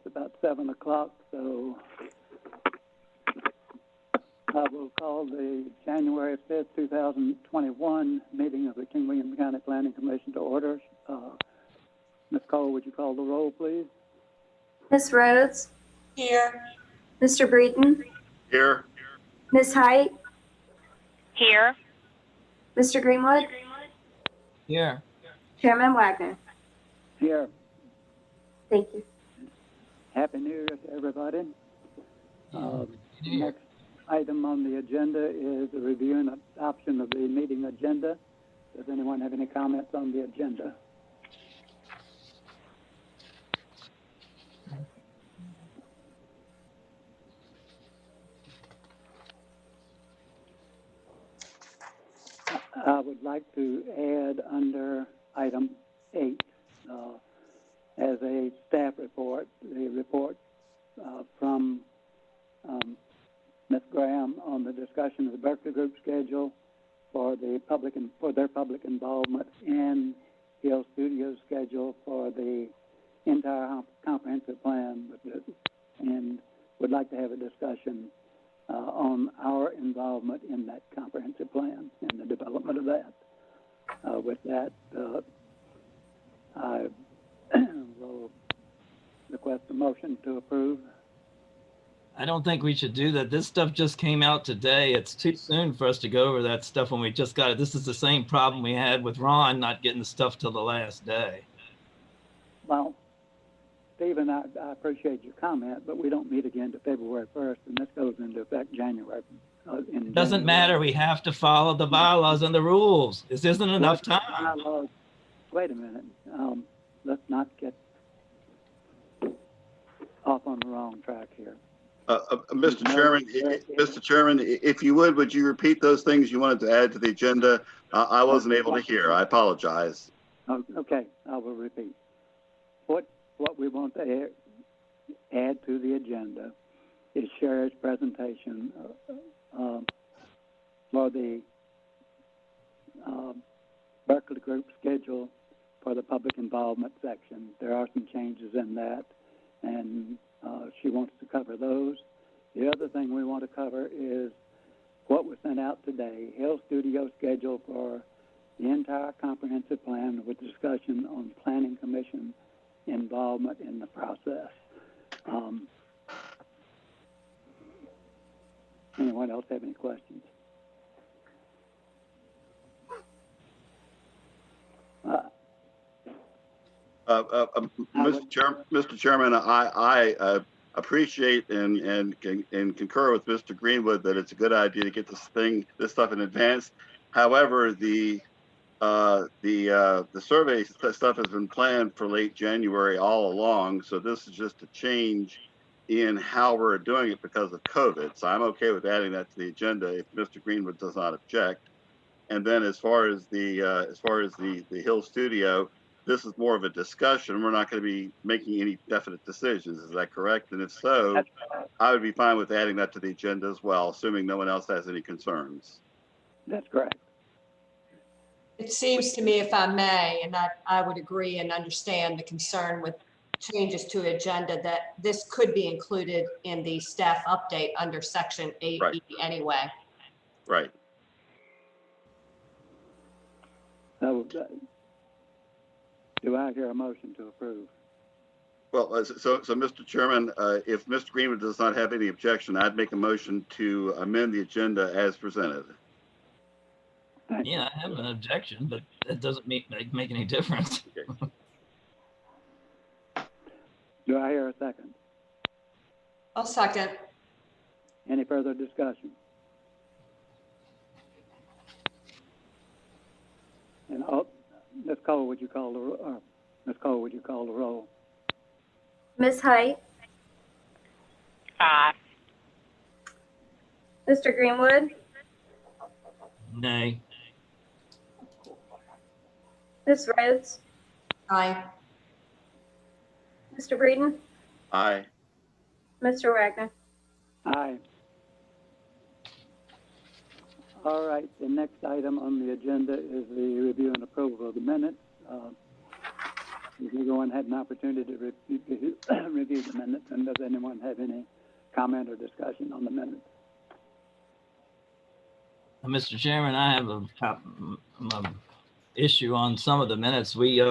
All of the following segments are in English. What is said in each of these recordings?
about 7 o'clock, so I will call the January 5th, 2021 meeting of the King William County Planning Commission to order. Ms. Cole, would you call the roll, please? Ms. Rhodes? Here. Mr. Breeden? Here. Ms. Height? Here. Mr. Greenwood? Here. Chairman Wagner? Here. Thank you. Happy New Year to everybody. New The Year. next item on the agenda is the review and adoption of the meeting agenda. Does anyone have any comments on the agenda? I would like to add under item 8 as a staff report, the report from Ms. Graham on the discussion of the Berkeley Group schedule for their public involvement and Hill Studios schedule for the entire comprehensive plan, and would like to have a discussion on our involvement in that comprehensive plan and the development of that. With that, I will request a motion to approve. I don't think we should do that. This stuff just came out today. It's too soon for us to go over that stuff when we just got it. This is the same problem we had with Ron not getting the stuff till the last day. Well, Stephen, I appreciate your comment, but we don't meet again to February 1st, and this goes into effect January. It doesn't matter. We have to follow the bylaws and the rules. This isn't enough time. Wait a minute. Let's not get off on the wrong track here. Mr. Chairman, if you would you repeat those things you wanted to add to the agenda? I wasn't able to hear. I apologize. Okay, I will repeat. What we want to add to the agenda is Sherry's presentation for the Berkeley Group schedule for the public involvement section. There are some changes in that, and she wants to cover those. The other thing we want to cover is what was sent out today, Hill Studio schedule for the entire comprehensive plan with discussion on Planning Commission involvement in the process. Anyone else have any questions? Mr. Chairman, I appreciate and concur with Mr. Greenwood that it's a good idea to get this stuff in advance. However, the survey stuff has been planned for late January all along, so this is just a change in how we're doing it because of COVID. So I'm okay with adding that to the agenda if Mr. Greenwood does not object. And then as far as the Hill Studio, this is more of a discussion. We're not going to be making any definite decisions. Is that correct? And if so, I would be fine with adding that to the agenda as well, assuming no one else has any concerns. That's correct. It seems to me, if I may, and I would agree and understand the concern with changes to agenda, that this could be included in the staff update under section 8E Right. anyway. Right. So, do I hear a motion to approve? Well, so Mr. Chairman, if Mr. Greenwood does not have any objection, I'd make a motion to amend the agenda as presented. Yeah, I have an objection, but that doesn't make any difference. Okay. Do I hear a second? I'll second. Any further discussion? And Ms. Cole, would you call the roll? Ms. Height? Aye. Mr. Greenwood? Nay. Ms. Rhodes? Aye. Mr. Breeden? Aye. Mr. Wagner? Aye. All right, the next item on the agenda is the review and approval of the minutes. everyone had an opportunity to review the minutes, and does anyone have any comment or discussion on the minutes? Mr. Chairman, I have a issue on some of the minutes. We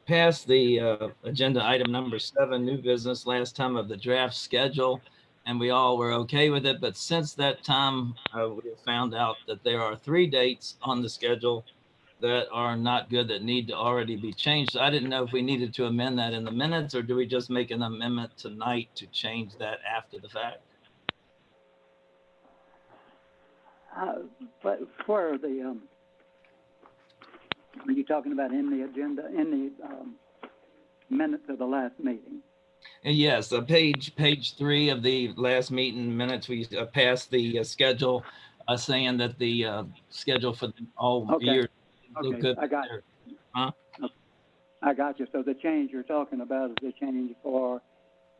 passed the agenda item number 7, new business, last time of the draft schedule, and we all were okay with it. But since that time, we have found out that there are 3 dates on the schedule that are not good, that need to already be changed. So I didn't know if we needed to amend that in the minutes, or do we just make an amendment tonight to change that after the fact? But for the, are you talking about in the agenda, in the minutes of the last meeting? Yes, page 3 of the last meeting minutes, we passed the schedule, saying that the schedule for all Okay. year look Okay, good. I got there. Huh? I got you. So the change you're talking about is the change for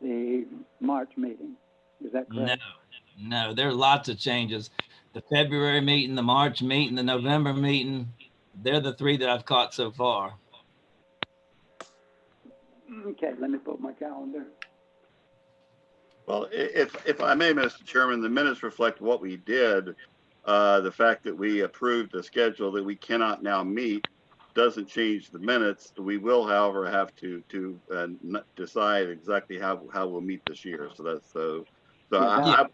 the March meeting. Is that correct? No, there are lots of changes. The February meeting, the March meeting, the November meeting, they're the 3 that I've caught so far. Okay, let me pull my calendar. Well, if I may, Mr. Chairman, the minutes reflect what we did. The fact that we approved the schedule that we cannot now meet doesn't change the minutes. We will, however, have to decide exactly how we'll meet this year. So that's so. Yeah.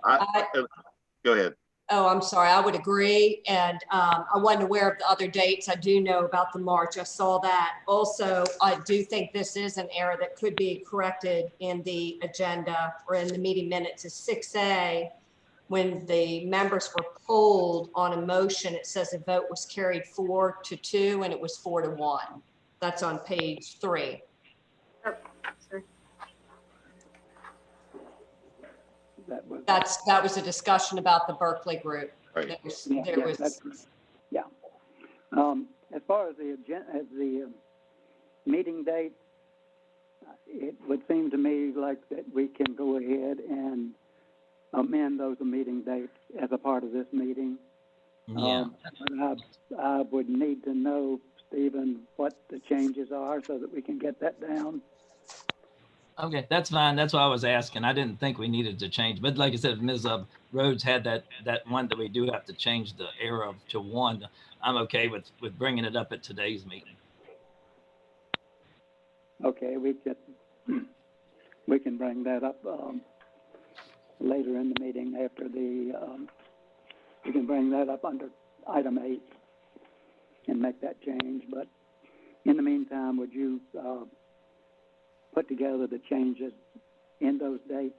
Go ahead. Oh, I'm sorry, I would agree. And I wasn't aware of the other dates. I do know about the March. I saw that. Also, I do think this is an error that could be corrected in the agenda or in the meeting minutes. Is 6A, when the members were polled on a motion, it says the vote was carried 4-2 and it was 4-1. That's on page 3. Oh, sorry. That was a discussion about the Berkeley group. Right. That's correct. Yeah. As far as the meeting date, it would seem to me like that we can go ahead and amend those meeting dates as a part of this meeting. Yeah. But I would need to know, Stephen, what the changes are so that we can get that down. Okay, that's fine. That's why I was asking. I didn't think we needed to change, but like I said, Ms. Rhodes had that one that we do have to change the error to 1. I'm okay with bringing it up at today's meeting. Okay, we can bring that up later in the meeting after the. We can bring that up under item 8 and make that change. But in the meantime, would you put together the changes in those dates?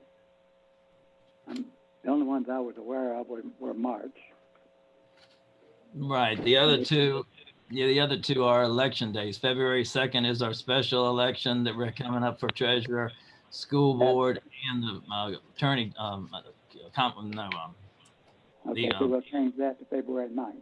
The only ones I was aware of were March. Right. The other two are election days. February 2nd is our special election that we're coming up for treasurer, school board, and the attorney. Okay, so we'll change that to February 9th.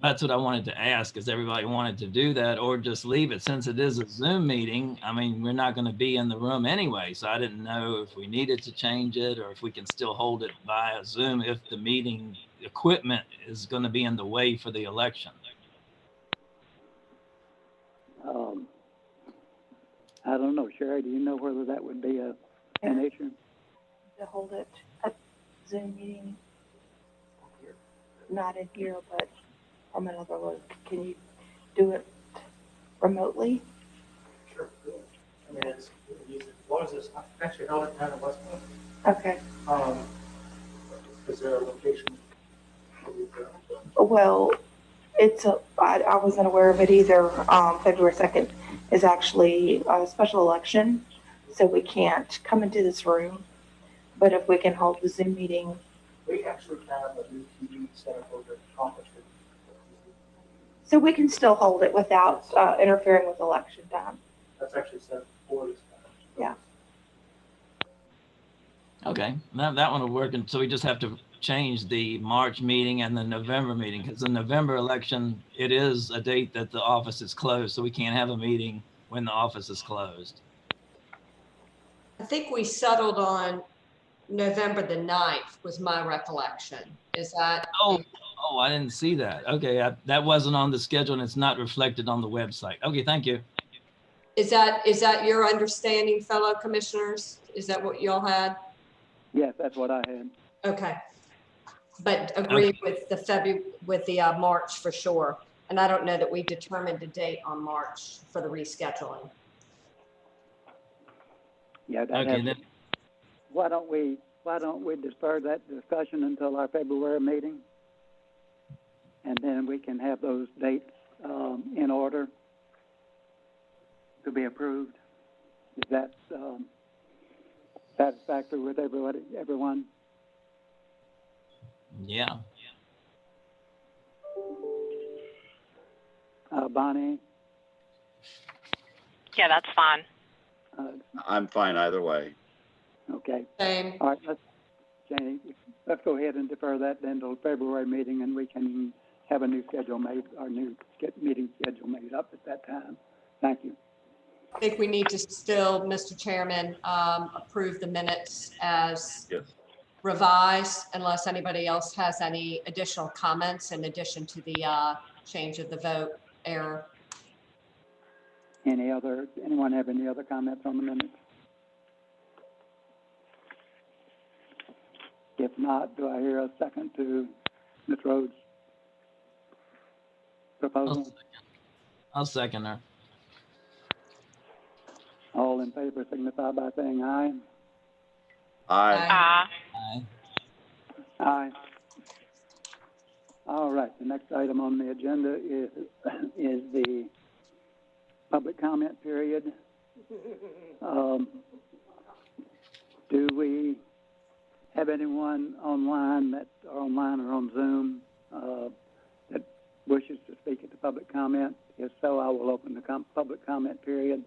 That's what I wanted to ask, is everybody wanted to do that or just leave it since it is a Zoom meeting. I mean, we're not going to be in the room anyway. So I didn't know if we needed to change it or if we can still hold it via Zoom if the meeting equipment is going to be in the way for the election. I don't know, Sherry, do you know whether that would be an issue? To hold it at Zoom meeting, not in here, but from another look. Can you do it remotely? Sure. I mean, it's easy. As long as it's actually held at 10 in Westmont. Okay. Is there a location? Well, I wasn't aware of it either. February 2nd is actually a special election, so we can't come into this room. But if we can hold the Zoom meeting. We actually have a new TV set up over at the conference room. So we can still hold it without interfering with election time. That's actually set up for this time. Yeah. Okay, that one will work. And so we just have to change the March meeting and the November meeting, because the November election, it is a date that the office is closed. So we can't have a meeting when the office is closed. I think we settled on November the 9th was my recollection. Is that? Oh, I didn't see that. Okay, that wasn't on the schedule and it's not reflected on the website. Okay, thank you. Is that your understanding, fellow commissioners? Is that what y'all had? Yes, that's what I had. Okay. But agree with the March for sure. And I don't know that we determined a date on March for the rescheduling. Yeah, that Okay, has, then, why don't we defer that discussion until our February meeting? And then we can have those dates, in order to be approved. Is that, satisfactory with everyone? yeah. Bonnie, Yeah, that's fine. I'm fine either way. okay. Same. All right, Janie, let's go ahead and defer that then till February meeting, and we can have a new schedule made, our new meeting schedule made up at that time. Thank you. I think we need to still, Mr. Chairman, approve the minutes as Yes. revised unless anybody else has any additional comments in addition to the change of the vote error. Anyone have any other comments on the minutes? If not, do I hear a second to Ms. Rhodes' proposal? I'll second her. All in favor signify by saying aye. Aye. Aye. Aye. Aye. All right, the next item on the agenda is the public comment period. Do we have anyone online or on Zoom that wishes to speak at the public comment? If so, I will open the public comment period.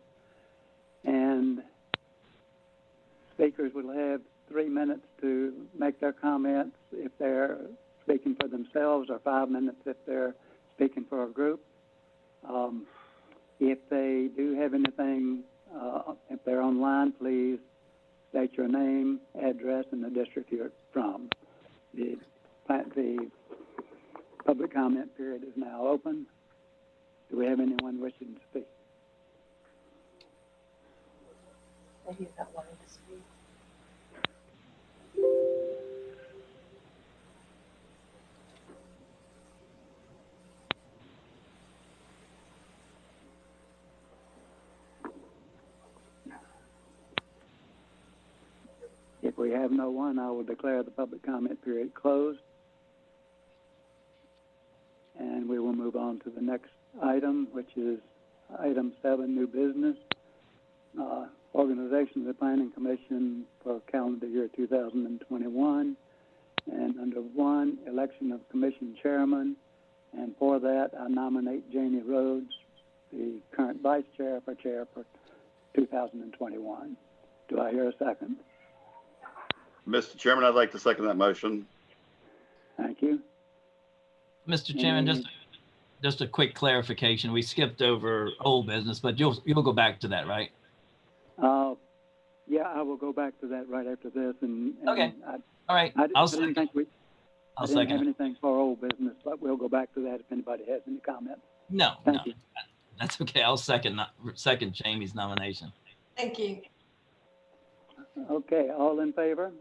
And speakers will have 3 minutes to make their comments if they're speaking for themselves, or 5 minutes if they're speaking for a group. If they do have anything, if they're online, please state your name, address, and the district you're from. The public comment period is now open. Do we have anyone wishing to speak? Maybe that wanted to speak. If we have no one, I will declare the public comment period closed. And we will move on to the next item, which is item 7, new business. Organization of the Planning Commission for calendar year 2021. And under 1, election of commission chairman. And for that, I nominate Janie Rhodes, the current vice chair for 2021. Do I hear a second? Mr. Chairman, I'd like to second that motion. Thank you. Mr. Chairman, just a quick clarification. We skipped over old business, but you'll go back to that, right? Yeah, I will go back to that right after this. And Okay. All right. I I'll didn't think I I'll didn't have second. anything for old business, but we'll go back to that if anybody has any comments. No, Thank no, you. that's okay. I'll second Jamie's nomination. Thank you. Okay, all in favor?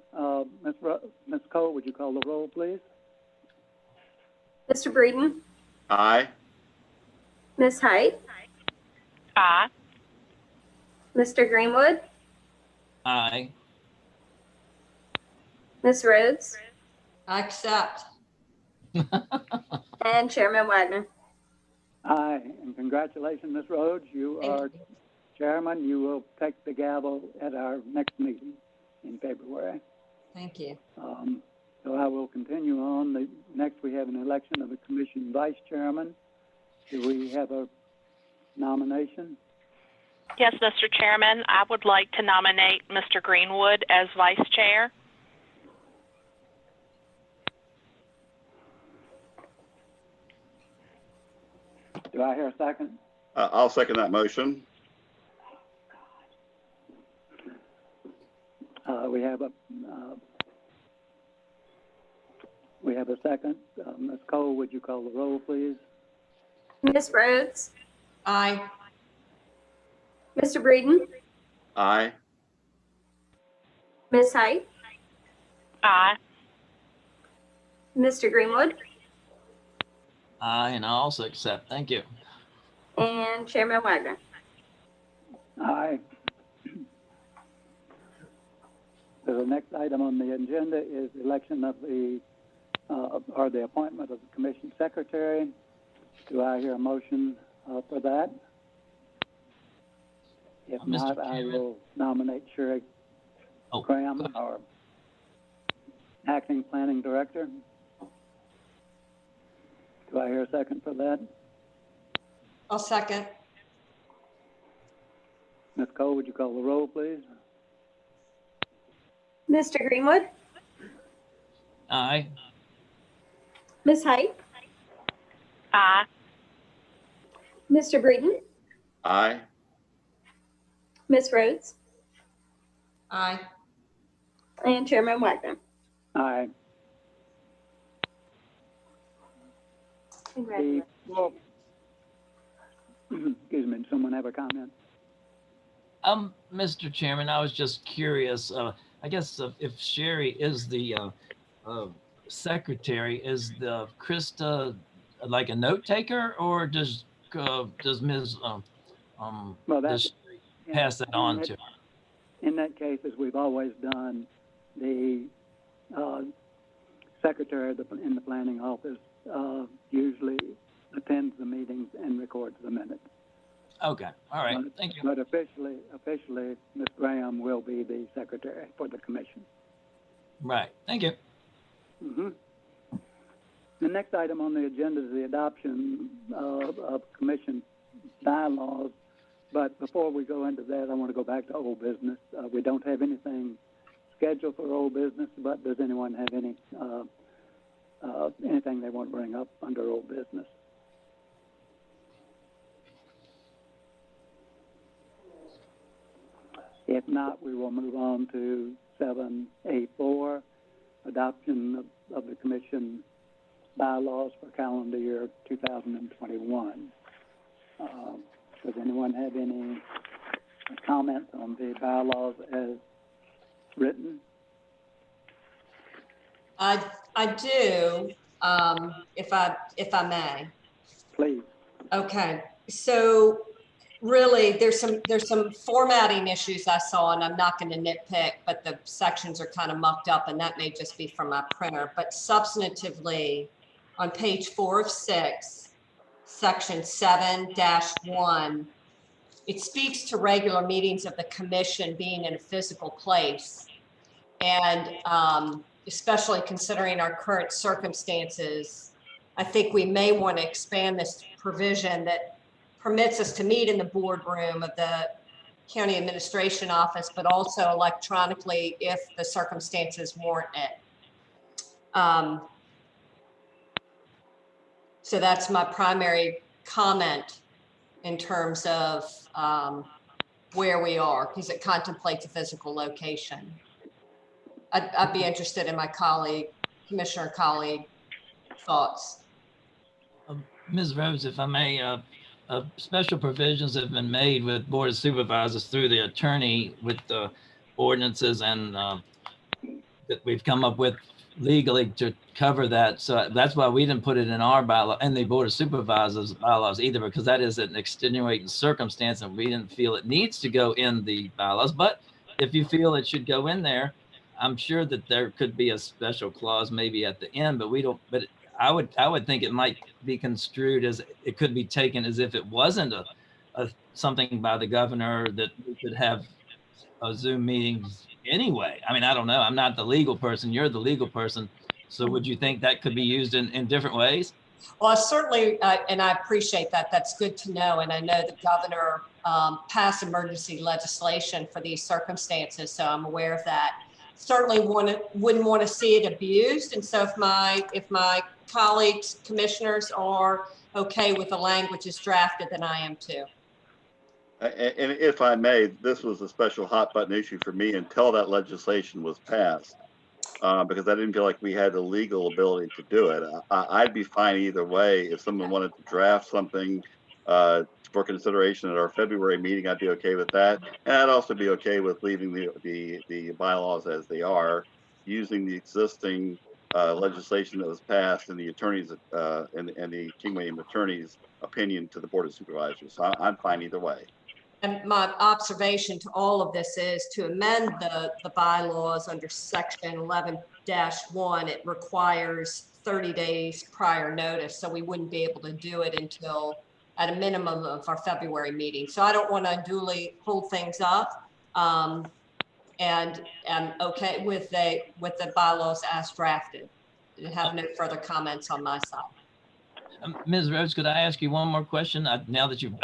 Ms. Cole, would you call the roll, please? Mr. Breeden, Aye. Ms. Height, Aye. Mr. Greenwood, Aye. Ms. Rhodes, I accept. and Chairman Wagner. Aye, and congratulations, Ms. Rhodes. You Thank are chairman. You will take the gavel at our next meeting in February. Thank you. So I will continue on. Next, we have an election of a commission vice chairman. Do we have a nomination? Yes, Mr. Chairman, I would like to nominate Mr. Greenwood as vice chair. Do I hear a second? I'll second that motion. We have a second. Ms. Cole, would you call the roll, please? Ms. Rhodes, Aye. Mr. Breeden, Aye. Ms. Height, Aye. Mr. Greenwood, Aye, and I also accept. Thank you. and Chairman Wagner. Aye. So the next item on the agenda is election of the, or the appointment of the commission secretary. Do I hear a motion for that? If Mr. not, I Chairman. will nominate Sherry Oh, Graham, go ahead. our acting planning director. Do I hear a second for that? I'll second. Ms. Cole, would you call the roll, please? Mr. Greenwood, Aye. Ms. Height, Aye. Mr. Breeden, Aye. Ms. Rhodes, Aye. and Chairman Wagner. Aye. Congratulations. Well, excuse me, does someone have a comment? Mr. Chairman, I was just curious, I guess if Sherry is the secretary, is the Krista like a note taker, or does Ms. Well, does that's, she pass that on to her? in that case, as we've always done, the secretary in the planning office usually attends the meetings and records the minutes. Okay, all right, thank you. But officially, Ms. Graham will be the secretary for the commission. Right, thank you. Mhm. The next item on the agenda is the adoption of commission bylaws. But before we go into that, I want to go back to old business. We don't have anything scheduled for old business, but does anyone have anything they want to bring up under old business? If not, we will move on to 7A4, adoption of the commission bylaws for calendar year 2021. Does anyone have any comments on the bylaws as written? I do, if I may. Please. Okay, so really, there's some formatting issues I saw, and I'm not going to nitpick, but the sections are kind of mucked up, and that may just be from my printer. But substantively, on page 4 of 6, section 7-1, it speaks to regular meetings of the commission being in a physical place. And especially considering our current circumstances, I think we may want to expand this provision that permits us to meet in the boardroom of the county administration office, but also electronically if the circumstances warrant it. So that's my primary comment in terms of where we are, because it contemplates a physical location. I'd be interested in my commissioner colleague thoughts. Ms. Rhodes, if I may, special provisions have been made with Board of Supervisors through the attorney with the ordinances and that we've come up with legally to cover that. So that's why we didn't put it in our bylaw and the Board of Supervisors bylaws either, because that is an extenuating circumstance and we didn't feel it needs to go in the bylaws. But if you feel it should go in there, I'm sure that there could be a special clause maybe at the end, but we don't, but I would think it might be construed as it could be taken as if it wasn't a something by the governor that we could have a Zoom meetings anyway. I mean, I don't know. I'm not the legal person. You're the legal person. So would you think that could be used in different ways? Well, certainly, and I appreciate that. That's good to know. And I know the governor passed emergency legislation for these circumstances, so I'm aware of that. Certainly wouldn't want to see it abused. And so if my colleagues, commissioners are okay with the language as drafted, then I am too. And if I may, this was a special hot button issue for me until that legislation was passed, because I didn't feel like we had the legal ability to do it. I'd be fine either way if someone wanted to draft something for consideration at our February meeting, I'd be okay with that. And I'd also be okay with leaving the bylaws as they are, using the existing legislation that was passed and the attorneys and the King William attorney's opinion to the Board of Supervisors. So I'm fine either way. And my observation to all of this is to amend the bylaws under section 11-1, it requires 30 days prior notice. So we wouldn't be able to do it until at a minimum of our February meeting. So I don't want to unduly hold things up. And I'm okay with the bylaws as drafted. I have no further comments on my side. Ms. Rhodes, could I ask you one more question? Now that you've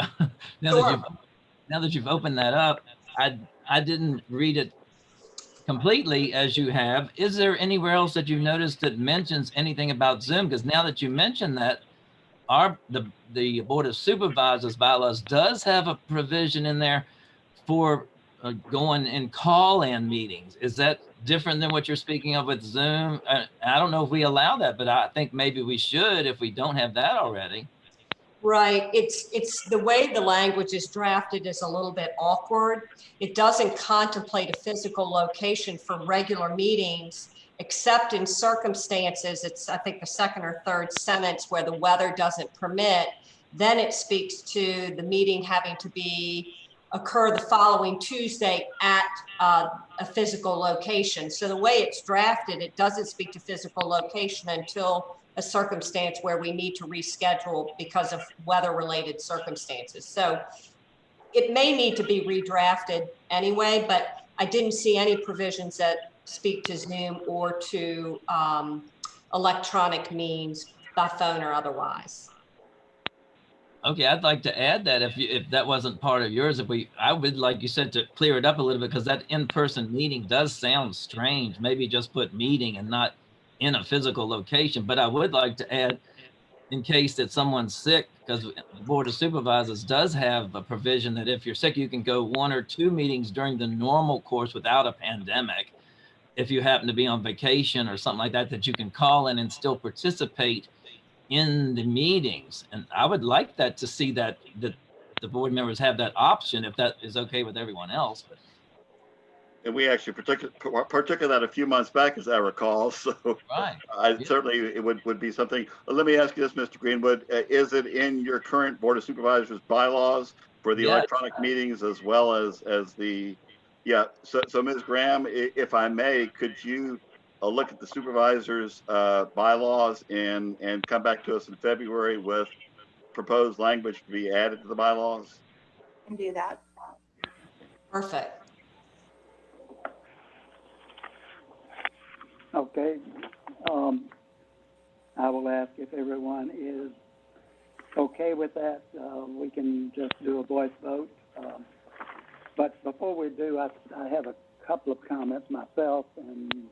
Sure. now that you've opened that up, I didn't read it completely as you have. Is there anywhere else that you've noticed that mentions anything about Zoom? Because now that you mention that, the Board of Supervisors bylaws does have a provision in there for going in call-in meetings. Is that different than what you're speaking of with Zoom? I don't know if we allow that, but I think maybe we should if we don't have that already. Right. It's the way the language is drafted is a little bit awkward. It doesn't contemplate a physical location for regular meetings, except in circumstances, it's, I think, the second or third sentence where the weather doesn't permit. Then it speaks to the meeting having to occur the following Tuesday at a physical location. So the way it's drafted, it doesn't speak to physical location until a circumstance where we need to reschedule because of weather-related circumstances. So it may need to be redrafted anyway, but I didn't see any provisions that speak to Zoom or to electronic means by phone or otherwise. Okay, I'd like to add that if that wasn't part of yours, I would, like you said, to clear it up a little bit, because that in-person meeting does sound strange. Maybe just put meeting and not in a physical location. But I would like to add, in case that someone's sick, because the Board of Supervisors does have a provision that if you're sick, you can go 1 or 2 meetings during the normal course without a pandemic. If you happen to be on vacation or something like that, that you can call in and still participate in the meetings. And I would like that to see that the board members have that option, if that is okay with everyone else. But And we actually partook of that a few months back, as I recall. So right. Certainly it would be something. Let me ask you this, Mr. Greenwood. Is it in your current Board of Supervisors bylaws for the electronic meetings as well as the, yeah. So Ms. Graham, if I may, could you look at the supervisors bylaws and come back to us in February with proposed language to be added to the bylaws? I can do that. Perfect. Okay. I will ask if everyone is okay with that. We can just do a voice vote. But before we do, I have a couple of comments myself, and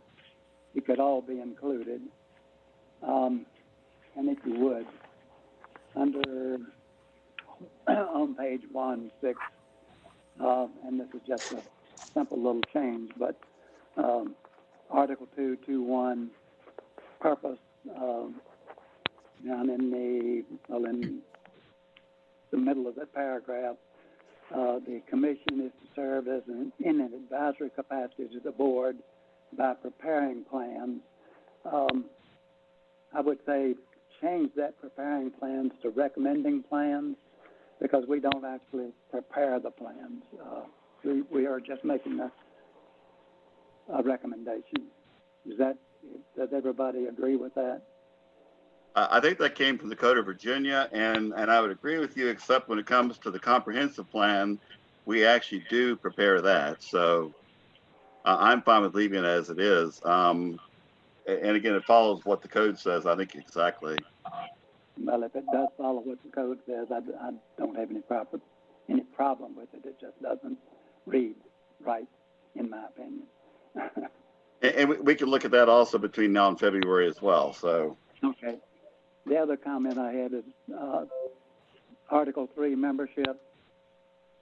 you could all be included. And if you would, under on page 1-6, and this is just a simple little change, but Article 2.2.1, purpose, down in the middle of that paragraph, the commission is to serve as in an advisory capacity to the board by preparing plans. I would say change that preparing plans to recommending plans, because we don't actually prepare the plans. We are just making a recommendation. Does everybody agree with that? I think that came from the Code of Virginia, and I would agree with you, except when it comes to the comprehensive plan, we actually do prepare that. So I'm fine with leaving it as it is. And again, it follows what the code says, I think, exactly. Well, if it does follow what the code says, I don't have any problem with it. It just doesn't read right, in my opinion. And we can look at that also between now and February as well. So Okay. The other comment I had is Article 3, membership.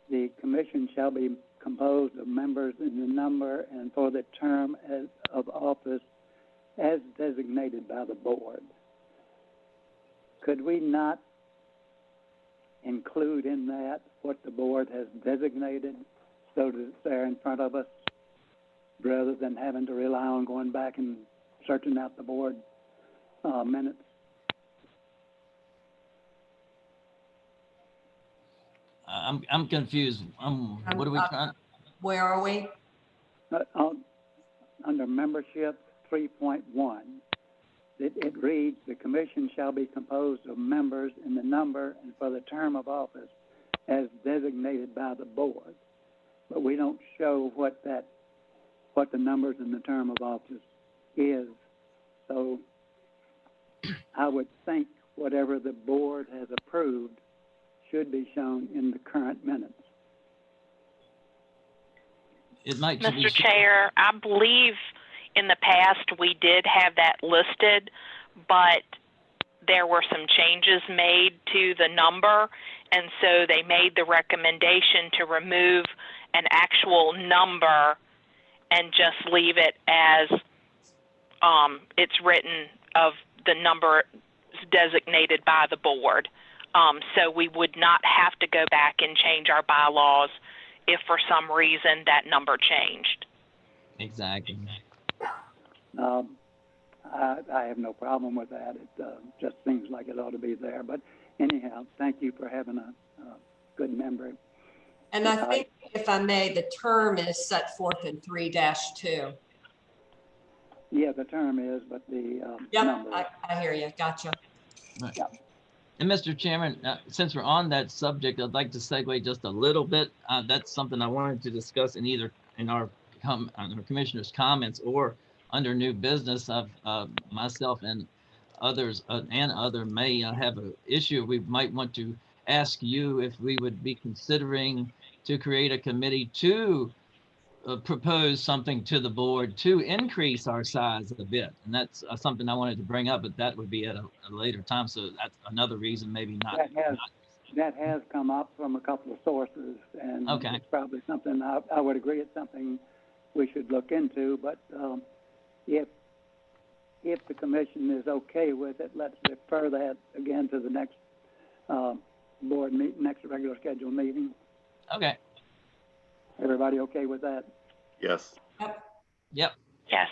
The commission shall be composed of members in the number and for the term of office as designated by the board. Could we not include in that what the board has designated so that it's there in front of us, rather than having to rely on going back and searching out the board minutes. I'm confused. What are we trying? Where are we? Under membership 3.1, it reads, the commission shall be composed of members in the number and for the term of office as designated by the board. But we don't show what the numbers in the term of office is. So I would think whatever the board has approved should be shown in the current minutes. It might should be Mr. Chair, I believe in the past we did have that listed, but there were some changes made to the number, and so they made the recommendation to remove an actual number and just leave it as it's written of the number designated by the board. So we would not have to go back and change our bylaws if for some reason that number changed. exactly. I have no problem with that. It just seems like it ought to be there. But anyhow, thank you for having a good memory. And I think, if I may, the term is set forth in 3-2. Yeah, the term is, but the Yep, number. I hear you. Gotcha. Right. Yeah. And Mr. Chairman, since we're on that subject, I'd like to segue just a little bit. That's something I wanted to discuss in our commissioners' comments or under new business. Of myself and others may have an issue. We might want to ask you if we would be considering to create a committee to propose something to the board to increase our size a bit. And that's something I wanted to bring up, but that would be at a later time. So that's another reason maybe not. That has come up from a couple of sources, and Okay. it's probably something I would agree it's something we should look into. But if the commission is okay with it, let's defer that again to the next board meeting, next regular scheduled meeting. Okay. Everybody okay with that? Yes. Yep. Yes.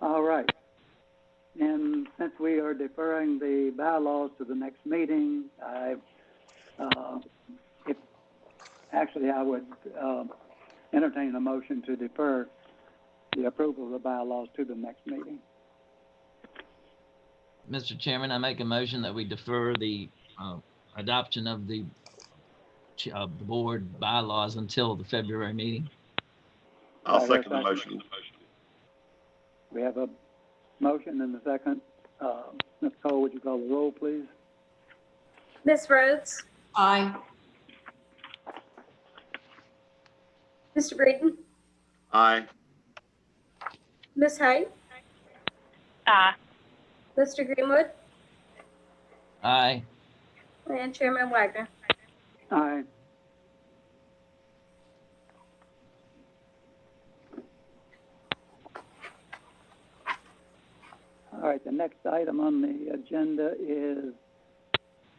All right. And since we are deferring the bylaws to the next meeting, I would entertain a motion to defer the approval of the bylaws to the next meeting. Mr. Chairman, I make a motion that we defer the adoption of the board bylaws until the February meeting. I'll Right, second the motion. We have a motion and a second. Ms. Cole, would you call the roll, please? Ms. Rhodes? Aye. Mr. Breeden? Aye. Ms. Height? Mr. Greenwood? Aye. And Chairman Wagner. Aye. All right, the next item on the agenda is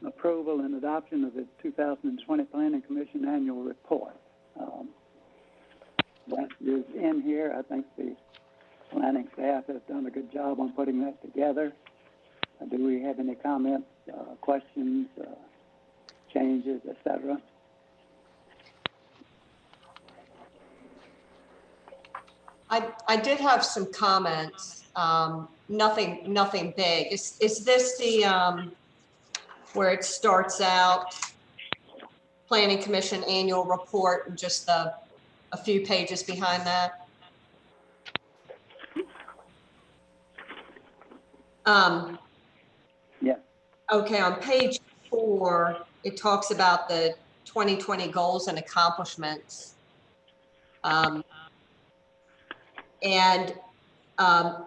approval and adoption of the 2020 Planning Commission Annual Report. That is in here. I think the planning staff has done a good job on putting that together. Do we have any comments, questions, changes, etc.? I did have some comments. Nothing big. Is this the where it starts out, Planning Commission Annual Report, and just a few pages behind that? Yes. Okay, on page 4, it talks about the 2020 goals and accomplishments. And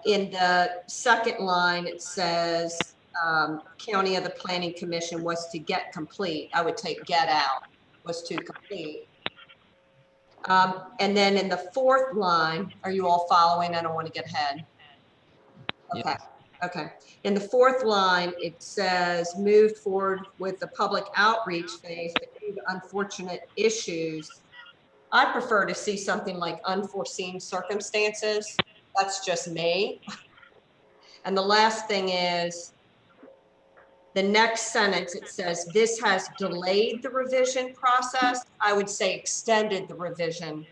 in the second line, it says, county of the Planning Commission was to get complete. I would take get out, was to complete. And then in the fourth line, are you all following? I don't want to get ahead. Okay. Yes. Okay. In the fourth line, it says moved forward with the public outreach phase, but due to unfortunate issues. I prefer to see something like unforeseen circumstances. That's just me. And the last thing is, the next sentence, it says, this has delayed the revision process. I would say extended the revision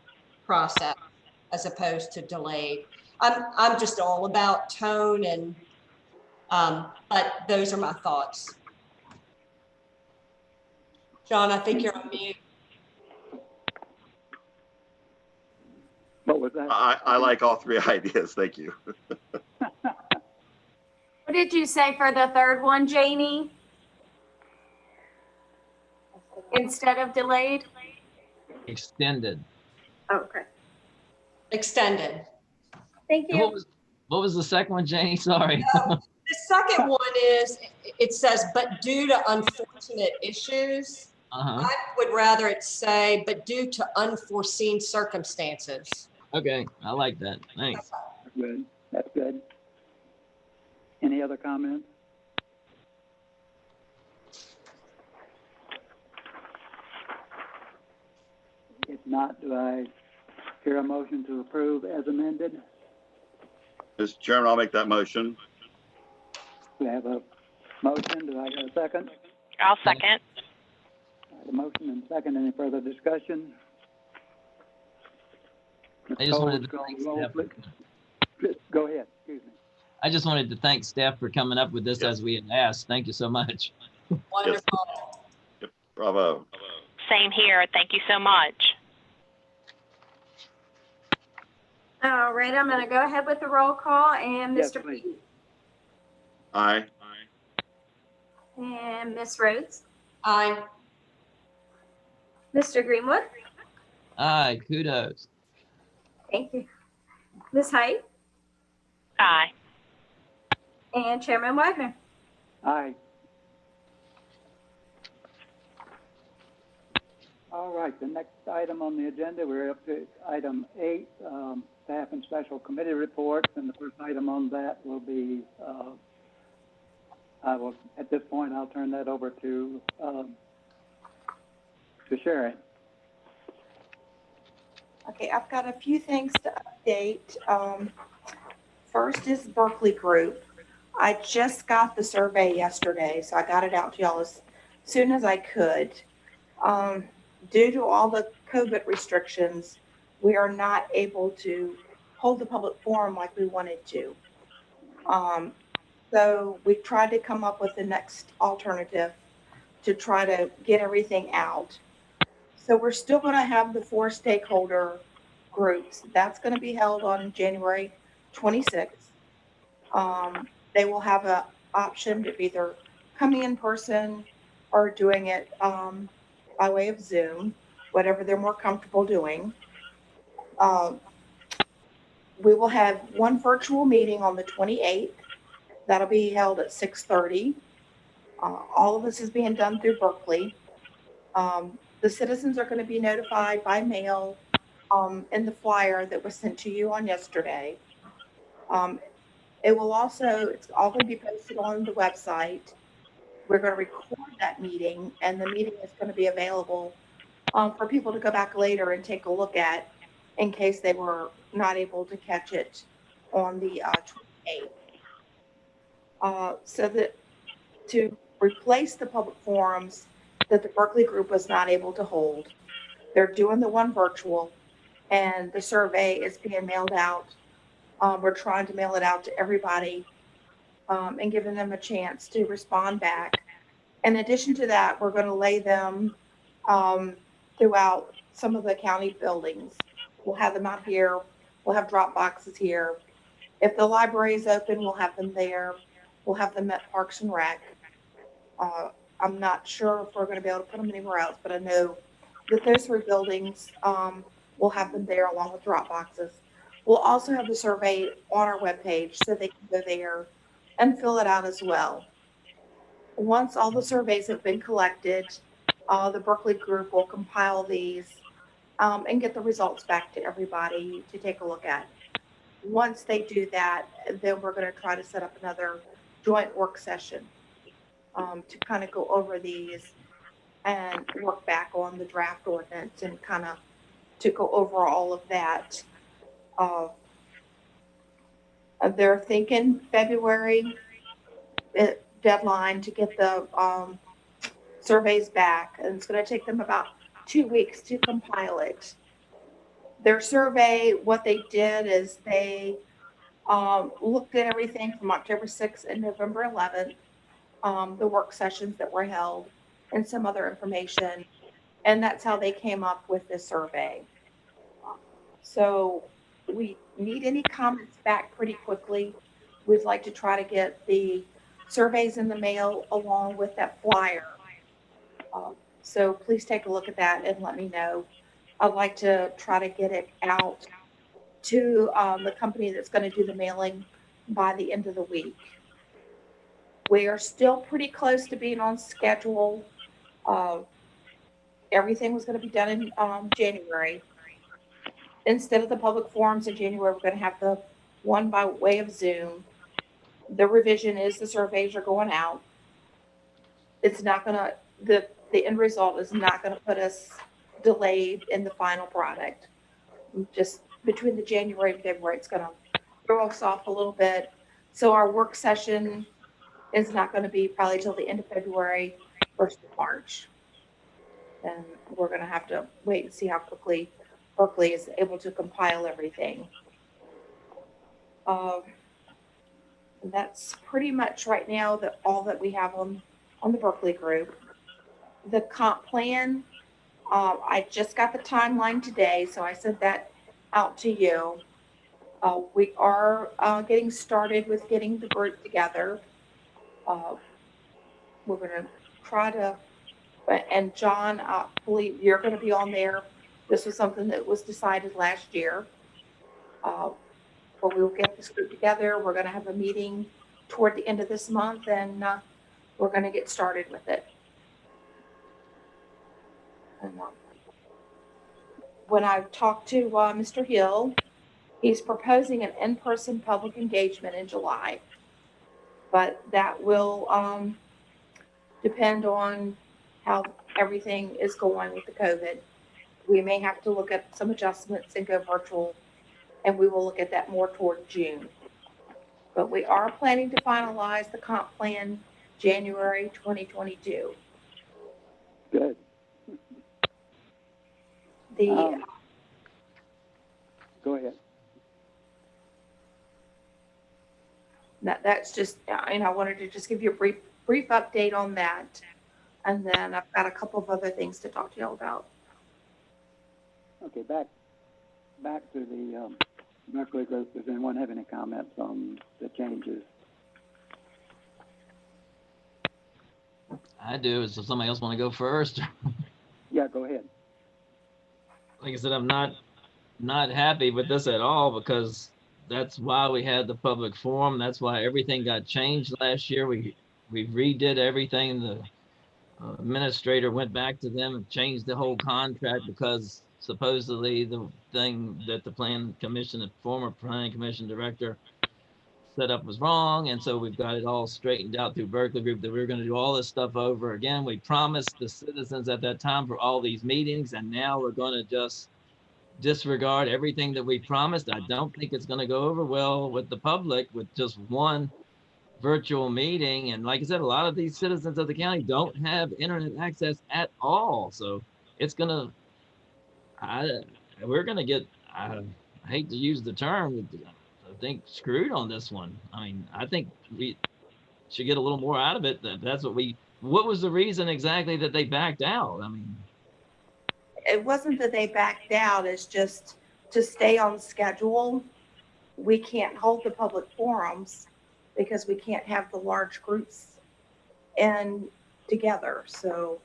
process as opposed to delayed. I'm just all about tone and, but those are my thoughts. John, I think you're on mute. What was that? I like all three ideas. Thank you. What did you say for the third one, Janie? Instead of delayed? Extended. Okay. Extended. Thank And you. what was the second one, Jane? Sorry. The second one is, it says, but due to unfortunate issues. Uh-huh. I would rather it say, but due to unforeseen circumstances. Okay, I like that. Thanks. Good. That's good. Any other comments? If not, do I hear a motion to approve as amended? Mr. Chairman, I'll make that motion. We have a motion. Do I hear a second? I'll second. A motion and second. Any further discussion? I just wanted to Cole, thank roll, staff. please. Go ahead. Excuse me. I just wanted to thank staff for coming up with this as we had asked. Thank you so much. Wonderful. Bravo. Same here. Thank you so much. All right, I'm going to go ahead with the roll call, and Yes, Mr. please. Pete Aye. and Miss Rhodes, Aye. Mr. Greenwood. Aye, kudos. Thank you. Miss Height Aye. and Chairman Wagner. Aye. All right, the next item on the agenda, we're up to item 8, staff and special committee reports, and the first item on that will be, at this point, I'll turn that over to Sharon. Okay, I've got a few things to update. First is Berkeley Group. I just got the survey yesterday, so I got it out to y'all as soon as I could. Due to all the COVID restrictions, we are not able to hold the public forum like we wanted to. So we tried to come up with the next alternative to try to get everything out. So we're still going to have the 4 stakeholder groups. That's going to be held on January 26th. They will have an option of either coming in person or doing it by way of Zoom, whatever they're more comfortable doing. We will have one virtual meeting on the 28th. That'll be held at 6:30. All of this is being done through Berkeley. The citizens are going to be notified by mail in the flyer that was sent to you on yesterday. It will also, it's all going to be posted on the website. We're going to record that meeting, and the meeting is going to be available for people to go back later and take a look at in case they were not able to catch it on the 28th. So that to replace the public forums that the Berkeley Group was not able to hold, they're doing the one virtual, and the survey is being mailed out. We're trying to mail it out to everybody and giving them a chance to respond back. In addition to that, we're going to lay them throughout some of the county buildings. We'll have them out here. We'll have drop boxes here. If the library is open, we'll have them there. We'll have them at Parks and Rec. I'm not sure if we're going to be able to put them anywhere else, but I know that those 3 buildings, we'll have them there along with drop boxes. We'll also have the survey on our webpage so they can go there and fill it out as well. Once all the surveys have been collected, the Berkeley Group will compile these and get the results back to everybody to take a look at. once they do that, then we're going to try to set up another joint work session to kind of go over these and work back on the draft ordinance and kind of to go over all of that. They're thinking February deadline to get the surveys back, and it's going to take them about 2 weeks to compile it. Their survey, what they did is they looked at everything from October 6th and November 11th, the work sessions that were held, and some other information. And that's how they came up with this survey. So we need any comments back pretty quickly. We'd like to try to get the surveys in the mail along with that flyer. So please take a look at that and let me know. I'd like to try to get it out to the company that's going to do the mailing by the end of the week. We are still pretty close to being on schedule. Everything was going to be done in January. Instead of the public forums in January, we're going to have the one by way of Zoom. The revision is the surveys are going out. It's not going to, the end result is not going to put us delayed in the final product. Just between the January and February, it's going to throw us off a little bit. So our work session is not going to be probably till the end of February, 1st of March. And we're going to have to wait and see how quickly Berkeley is able to compile everything. That's pretty much right now all that we have on the Berkeley group. The comp plan, I just got the timeline today, so I sent that out to you. We are getting started with getting the group together. We're going to try to, and John, I believe you're going to be on there. This was something that was decided last year. But we will get this group together. We're going to have a meeting toward the end of this month, and we're going to get started with it. And, when I talked to Mr. Hill, he's proposing an in-person public engagement in July. But that will depend on how everything is going with the COVID. We may have to look at some adjustments and go virtual, and we will look at that more toward June. But we are planning to finalize the comp plan January 2022. Good. Go ahead. That's just, and I wanted to just give you a brief update on that. And then I've got a couple of other things to talk to you all about. Okay, back to the Berkeley group. Does anyone have any comments on the changes? I do. Is if somebody else want to go first? Yeah, go ahead. Like I said, I'm not happy with this at all, because that's why we had the public forum. That's why everything got changed last year. We redid everything. The administrator went back to them and changed the whole contract because supposedly the thing that the plan commission, the former planning commission director set up was wrong. And so we've got it all straightened out through Berkeley Group that we were going to do all this stuff over again. We promised the citizens at that time for all these meetings, and now we're going to just disregard everything that we promised. I don't think it's going to go over well with the public with just one virtual meeting. And like I said, a lot of these citizens of the county don't have internet access at all. So it's going to, we're going to get, I hate to use the term, I think screwed on this one. I mean, I think we should get a little more out of it. That's what was the reason exactly that they backed out? I mean, It wasn't that they backed out, it's just to stay on schedule. We can't hold the public forums because we can't have the large groups in together. So.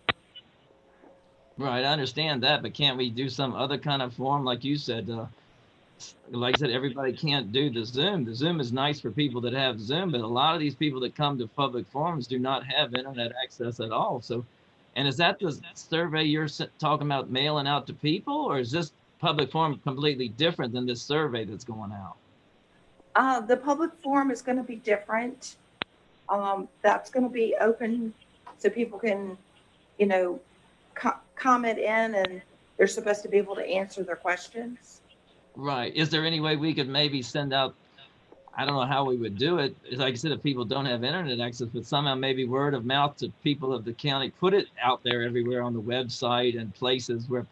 Right, I understand that, but can't we do some other kind of forum? Like you said, like I said, everybody can't do the Zoom. The Zoom is nice for people that have Zoom, but a lot of these people that come to public forums do not have internet access at all. So, and is that the survey you're talking about mailing out to people, or is this public forum completely different than this survey that's going out? The public forum is going to be different. That's going to be open so people can, you know, comment in, and they're supposed to be able to answer their questions. Right. Is there any way we could maybe send out, I don't know how we would do it. Like I said, if people don't have internet access, but somehow maybe word of mouth to people of the county, put it out there everywhere on the website and places where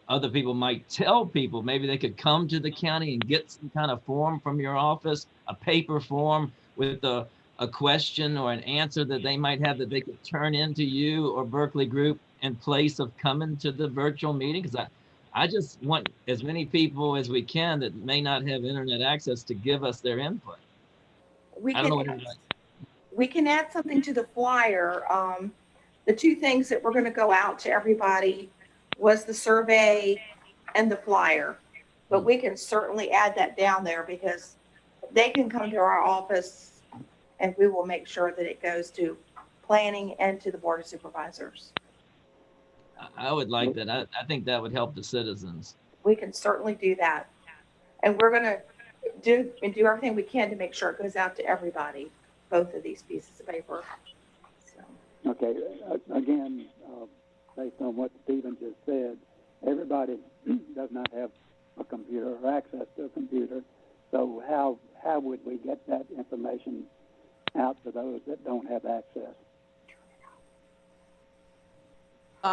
other people might tell people, maybe they could come to the county and get some kind of form from your office, a paper form with a question or an answer that they might have that they could turn into you or Berkeley Group in place of coming to the virtual meeting. Because I just want as many people as we can that may not have internet access to give us their input. We I don't know can, what everybody. we can add something to the flyer. The two things that we're going to go out to everybody was the survey and the flyer. But we can certainly add that down there because they can come to our office and we will make sure that it goes to planning and to the Board of Supervisors. I would like that. I think that would help the citizens. We can certainly do that. And we're going to do everything we can to make sure it goes out to everybody, both of these pieces of paper. So. Okay, again, based on what Stephen just said, everybody does not have a computer or access to a computer. So how would we get that information out to those that don't have access?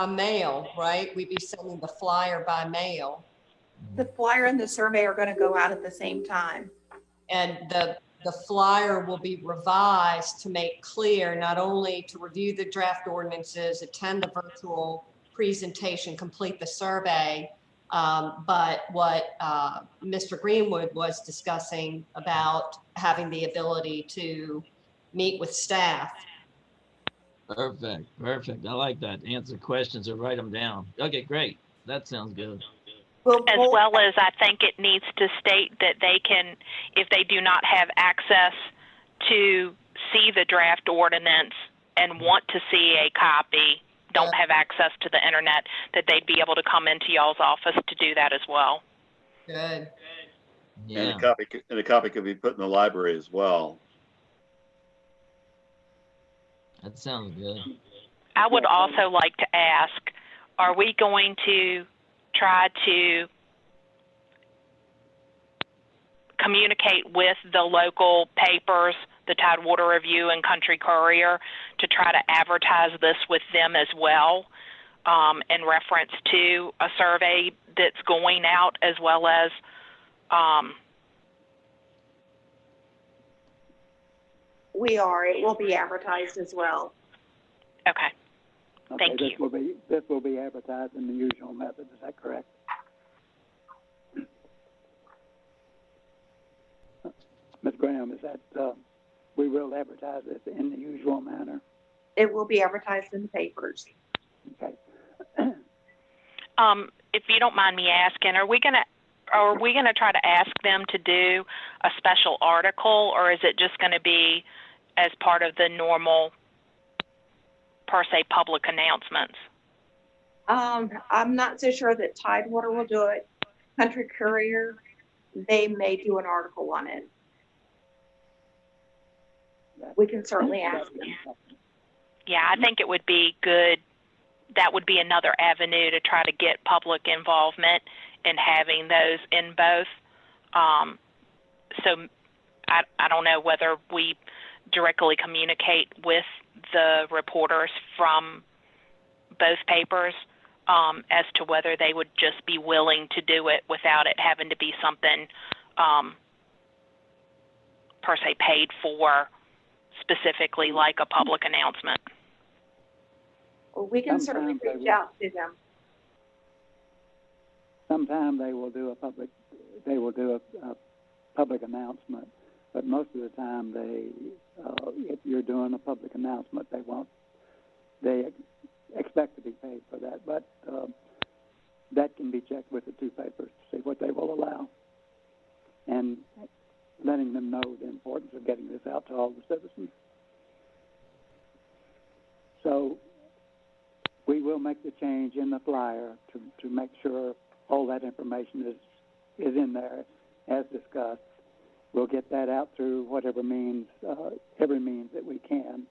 Mail, right? We'd be sending the flyer by mail. The flyer and the survey are going to go out at the same time. And the flyer will be revised to make clear not only to review the draft ordinances, attend the virtual presentation, complete the survey, but what Mr. Greenwood was discussing about having the ability to meet with staff. Perfect. I like that. Answer questions or write them down. Okay, great. That sounds good. As well as I think it needs to state that they can, if they do not have access to see the draft ordinance and want to see a copy, don't have access to the internet, that they'd be able to come into y'all's office to do that as well. Good. Yeah. And a copy could be put in the library as well. That sounds good. I would also like to ask, are we going to try to communicate with the local papers, the Tidewater Review and Country Courier, to try to advertise this with them as well, in reference to a survey that's going out, as well as We are. It will be advertised as well. okay. Thank you. This will be advertised in the usual method. Is that correct? Ms. Graham, is that we will advertise this in the usual manner? It will be advertised in the papers. Okay. If you don't mind me asking, are we gonna try to ask them to do a special article, or is it just going to be as part of the normal, per se, public announcements? I'm not so sure that Tidewater will do it. Country Courier, they may do an article on it. We can certainly ask them. Yeah, I think it would be good. That would be another avenue to try to get public involvement in having those in both. So I don't know whether we directly communicate with the reporters from both papers as to whether they would just be willing to do it without it having to be something per se paid for, specifically like a public announcement. Well, we can certainly reach out to them. Sometime they will do a public announcement, but most of the time if you're doing a public announcement, they expect to be paid for that, but that can be checked with the two papers to see what they will allow, and letting them know the importance of getting this out to all the citizens. So we will make the change in the flyer to make sure all that information is in there as discussed, we'll get that out through whatever means, every means that we can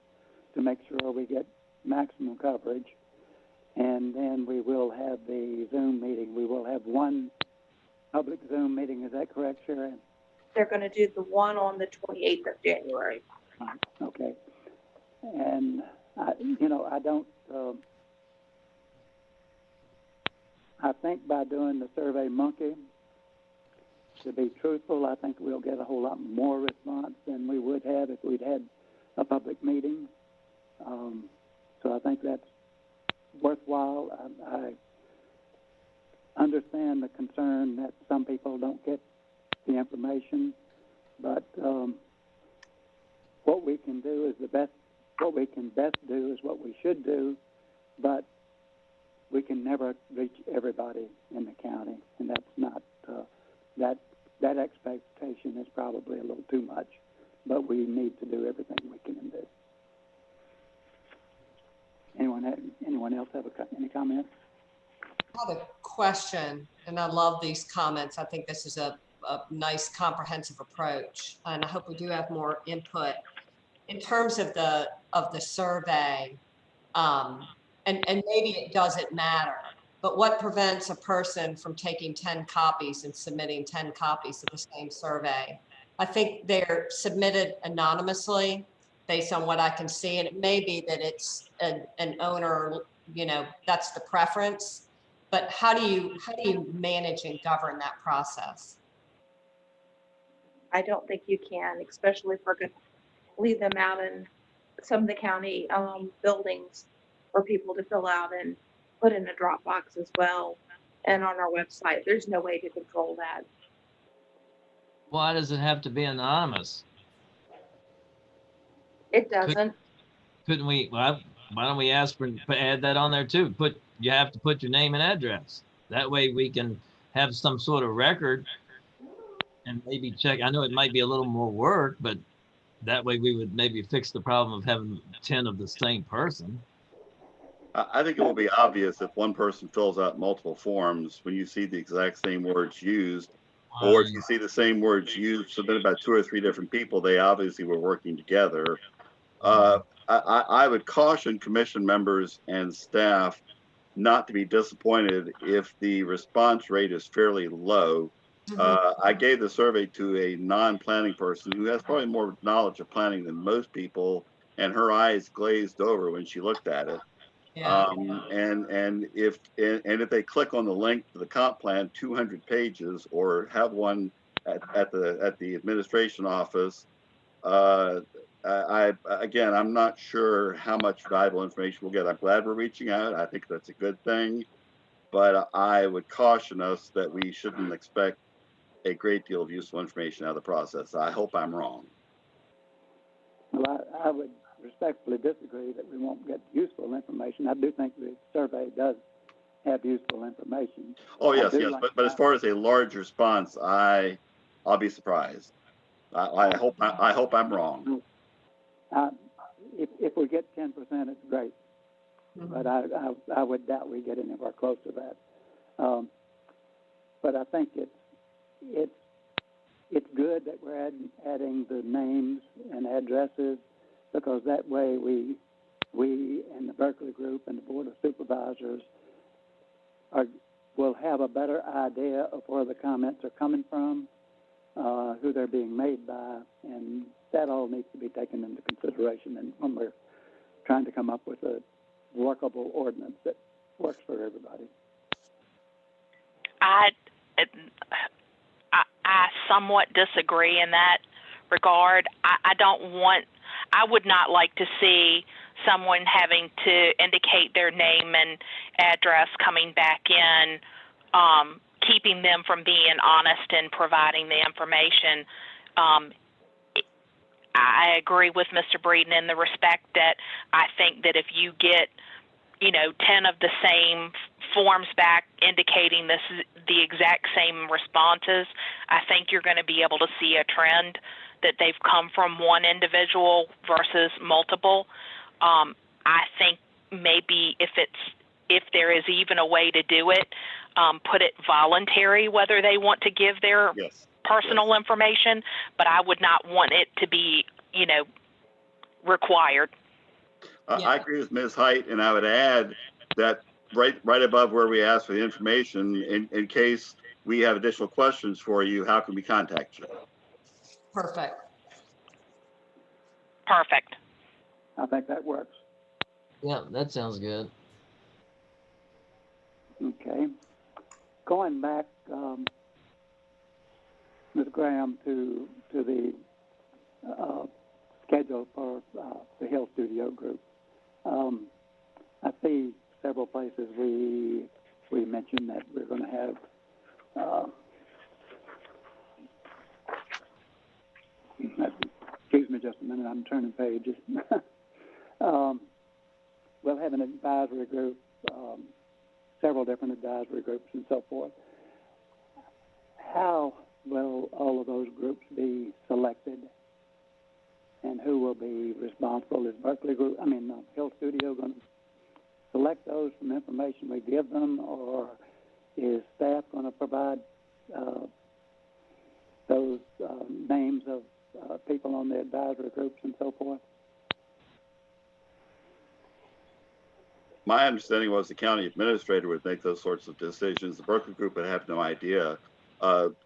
to make sure we get maximum coverage. And then we will have the Zoom meeting. We will have one public Zoom meeting. Is that correct, Sharon? They're going to do the one on the 28th of January. Okay. And, I don't, I think by doing the Survey Monkey, to be truthful, I think we'll get a whole lot more response than we would have if we'd had a public meeting. So I think that's worthwhile. I understand the concern that some people don't get the information, but what we can do is what we can best do is what we should do, but we can never reach everybody in the county, and that's not, that expectation is probably a little too much, but we need to do everything we can do. Anyone else have any comments? I have a question, and I love these comments. I think this is a nice comprehensive approach, and I hope we do have more input. In terms of the survey, and maybe it doesn't matter, but what prevents a person from taking 10 copies and submitting 10 copies of the same survey? I think they're submitted anonymously based on what I can see, and it may be that it's an owner, that's the preference. But how do you manage and govern that process? I don't think you can, especially if we're going to leave them out in some of the county buildings for people to fill out and put in a Dropbox as well. And on our website, there's no way to control that. Why does it have to be anonymous? It doesn't. Couldn't we, why don't we ask for, add that on there too? You have to put your name and address. That way we can have some sort of record and maybe check. I know it might be a little more work, but that way we would maybe fix the problem of having 10 of the same person. I think it will be obvious if one person fills out multiple forms, when you see the exact same words used, or if you see the same words used submitted by 2 or 3 different people, they obviously were working together. I would caution commission members and staff not to be disappointed if the response rate is fairly low. I gave the survey to a non-planning person who has probably more knowledge of planning than most people, and her eyes glazed over when she looked at it. Yeah. And if they click on the link to the comp plan, 200 pages, or have one at the administration office, I'm not sure how much valuable information we'll get. I'm glad we're reaching out. I think that's a good thing, but I would caution us that we shouldn't expect a great deal of useful information out of the process. I hope I'm wrong. Well, I would respectfully disagree that we won't get useful information. I do think the survey does have useful information. Oh, yes, but as far as a large response, I'll be surprised. I hope I'm wrong. If we get 10%, it's great, but I would doubt we get anywhere close to that. But I think it's good that we're adding the names and addresses, because that way we and the Berkeley Group and the Board of Supervisors will have a better idea of where the comments are coming from, who they're being made by, and that all needs to be taken into consideration and when we're trying to come up with a workable ordinance that works for everybody. I somewhat disagree in that regard. I would not like to see someone having to indicate their name and address coming back in, keeping them from being honest and providing the information. I agree with Mr. Breeden in the respect that I think that if you get, 10 of the same forms back indicating this is the exact same responses, I think you're going to be able to see a trend that they've come from one individual versus multiple. I think maybe if there is even a way to do it, put it voluntary whether they want to give their personal information, but I would not want it to be, required. Yeah. I agree with Ms. Height, and I would add that right above where we ask for the information, in case we have additional questions for you, how can we contact you? Perfect. Perfect. I think that works. Yeah, that sounds good. Okay. Going back, Ms. Graham, to the schedule for the Hill Studio Group. I see several places we mentioned that we're going to have. Excuse me just a minute. I'm turning pages. We'll have an advisory group, several different advisory groups, and so forth. How will all of those groups be selected, and who will be responsible? Is Hill Studio going to select those from information we give them, or is staff going to provide those names of people on the advisory groups and so forth? My understanding was the county administrator would make those sorts of decisions. The Berkeley Group would have no idea.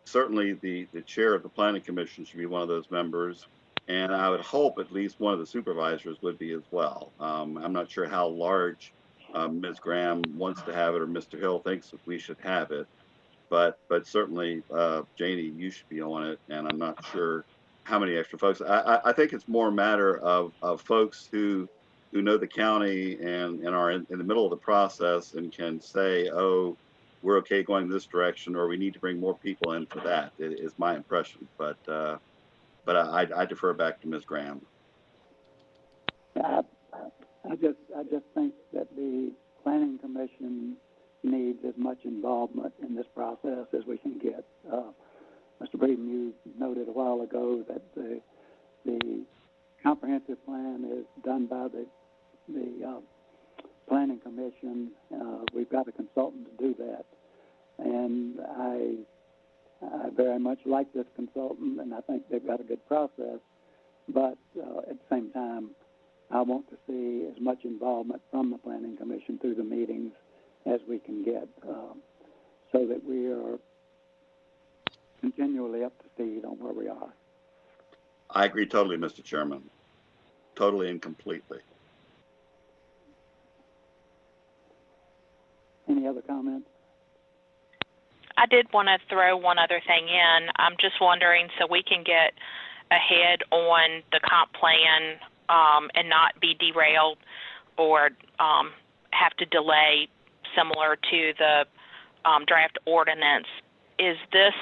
Certainly the chair of the planning commission should be one of those members, and I would hope at least one of the supervisors would be as well. I'm not sure how large Ms. Graham wants to have it, or Mr. Hill thinks that we should have it, but certainly Janie, you should be on it, and I'm not sure how many extra folks. I think it's more a matter of folks who know the county and are in the middle of the process and can say, oh, we're okay going this direction, or we need to bring more people in for that, is my impression. But I defer back to Ms. Graham. I just think that the planning commission needs as much involvement in this process as we can get. Mr. Breeden, you noted a while ago that the comprehensive plan is done by the planning commission. We've got a consultant to do that, and I very much like this consultant, and I think they've got a good process. But at the same time, I want to see as much involvement from the planning commission through the meetings as we can get, so that we are continually up to speed on where we are. I agree totally, Mr. Chairman. Totally and completely. Any other comments? I did want to throw one other thing in. I'm just wondering, so we can get ahead on the comp plan and not be derailed or have to delay, similar to the draft ordinance. Is this,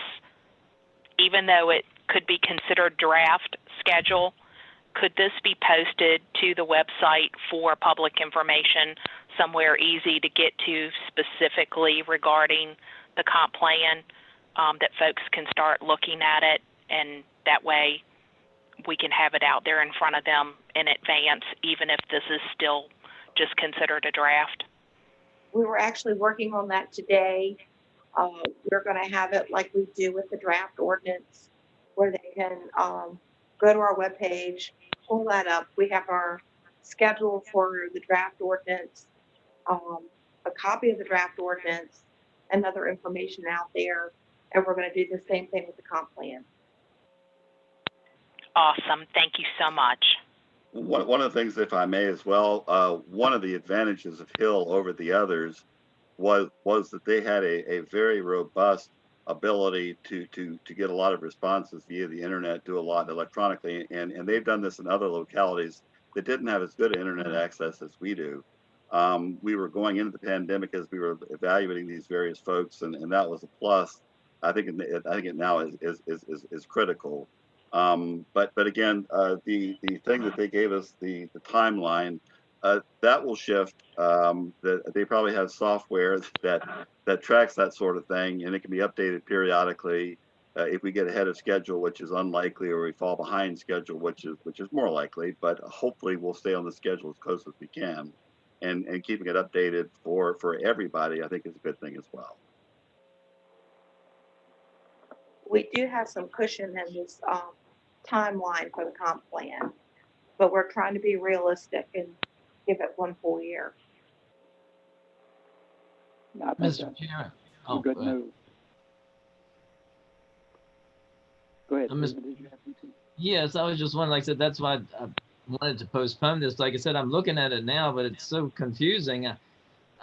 even though it could be considered draft schedule, could this be posted to the website for public information, somewhere easy to get to specifically regarding the comp plan, that folks can start looking at it, and that way we can have it out there in front of them in advance, even if this is still just considered a draft? We were actually working on that today. We're going to have it like we do with the draft ordinance, where they can go to our webpage, pull that up. We have our schedule for the draft ordinance, a copy of the draft ordinance, and other information out there. And we're going to do the same thing with the comp plan. Awesome. Thank you so much. One of the things, if I may as well, one of the advantages of Hill over the others was that they had a very robust ability to get a lot of responses via the internet, do a lot electronically, and they've done this in other localities that didn't have as good internet access as we do. We were going into the pandemic as we were evaluating these various folks, and that was a plus. I think it now is critical. But again, the thing that they gave us, the timeline, that will shift. They probably have software that tracks that sort of thing, and it can be updated periodically. If we get ahead of schedule, which is unlikely, or we fall behind schedule, which is more likely, but hopefully we'll stay on the schedule as close as we can, and keeping it updated for everybody, I think, is a good thing as well. we do have some cushion in this, timeline for the comp plan, but we're trying to be realistic and give it one full year. I think Mr. that's Chairman. a good go ahead. move. Go ahead, Miss- Stephen, did you have something? Yes, I was just wondering, like I said, that's why I wanted to postpone this. Like I said, I'm looking at it now, but it's so confusing.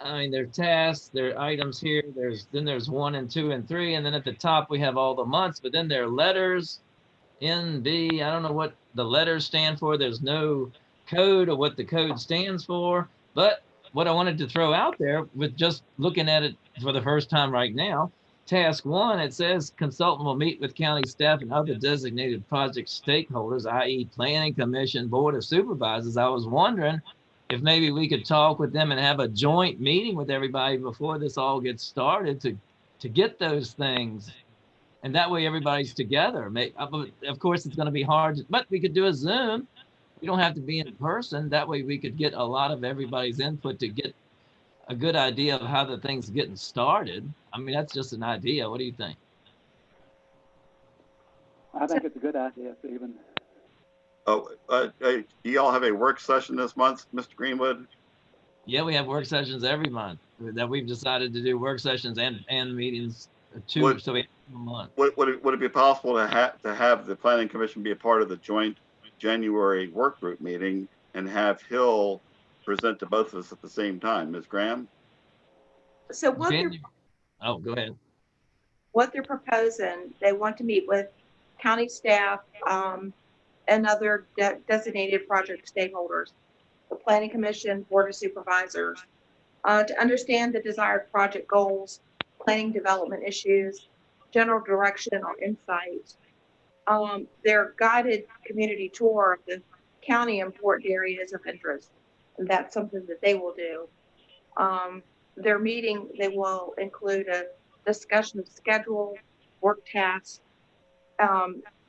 I mean, there are tasks, there are items here, there's 1 and 2 and 3, and then at the top we have all the months, but then there are letters, N, B, I don't know what the letters stand for. There's no code or what the code stands for. But what I wanted to throw out there with just looking at it for the first time right now, task 1, it says consultant will meet with county staff and other designated project stakeholders, i.e. planning commission, board of supervisors. I was wondering if maybe we could talk with them and have a joint meeting with everybody before this all gets started to get those things. And that way everybody's together. Of course, it's going to be hard, but we could do a Zoom. We don't have to be in person. That way we could get a lot of everybody's input to get a good idea of how the thing's getting started. I mean, that's just an idea. What do you think? I think it's a good idea, Stephen. Oh, do y'all have a work session this month, Mr. Greenwood? Yeah, we have work sessions every month that we've decided to do work sessions and meetings too. So we have a month. Would it be possible to have the planning commission be a part of the joint January work group meeting and have Hill present to both of us at the same time? Ms. Graham? So what Oh, go ahead. they're proposing, they want to meet with county staff, and other designated project stakeholders, the planning commission, board of supervisors, to understand the desired project goals, planning development issues, general direction or insight. Their guided community tour of the county important areas of interest, and that's something that they will do. Their meeting, they will include a discussion of schedule, work tasks,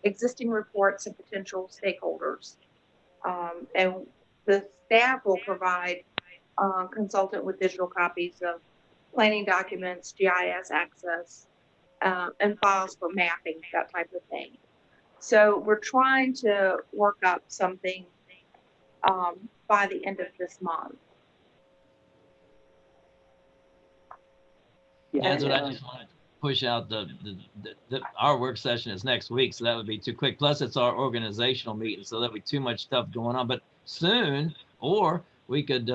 existing reports and potential stakeholders. And the staff will provide consultant with digital copies of planning documents, GIS access, and files for mapping, that type of thing. So we're trying to work up something by the end of this month. Yeah, That's what I just wanted to push out. Our work session is next week, so that would be too quick. Plus, it's our organizational meeting, so there'll be too much stuff going on. But soon, or we could,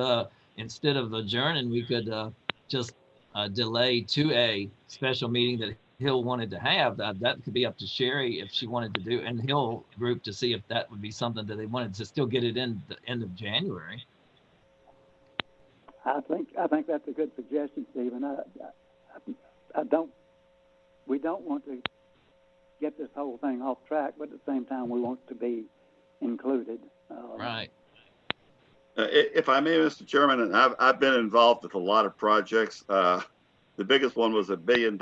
instead of adjourning, we could just delay to a special meeting that Hill wanted to have. That could be up to Sherry if she wanted to do, and Hill group to see if that would be something that they wanted to still get it in the end of January. I think that's a good suggestion, Stephen. We don't want to get this whole thing off track, but at the same time, we want to be included. Right. If I may, Mr. Chairman, and I've been involved with a lot of projects. The biggest one was $1 billion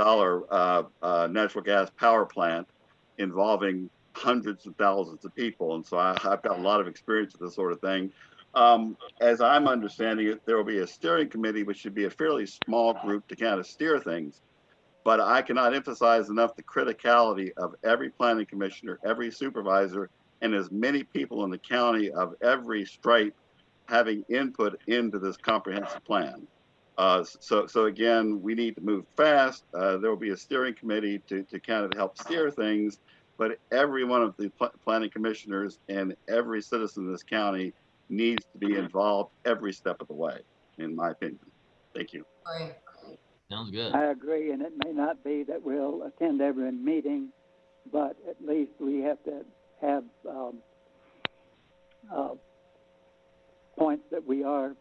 natural gas power plant involving hundreds of thousands of people. And so I've got a lot of experience with this sort of thing. As I'm understanding it, there will be a steering committee, which should be a fairly small group to kind of steer things. But I cannot emphasize enough the criticality of every planning commissioner, every supervisor, and as many people in the county of every stripe having input into this comprehensive plan. So again, we need to move fast. There will be a steering committee to kind of help steer things, but every one of the planning commissioners and every citizen in this county needs to be involved every step of the way, in my opinion. Thank you. Right. Sounds good. I agree, and it may not be that we'll attend every meeting, but at least we have to have points that we are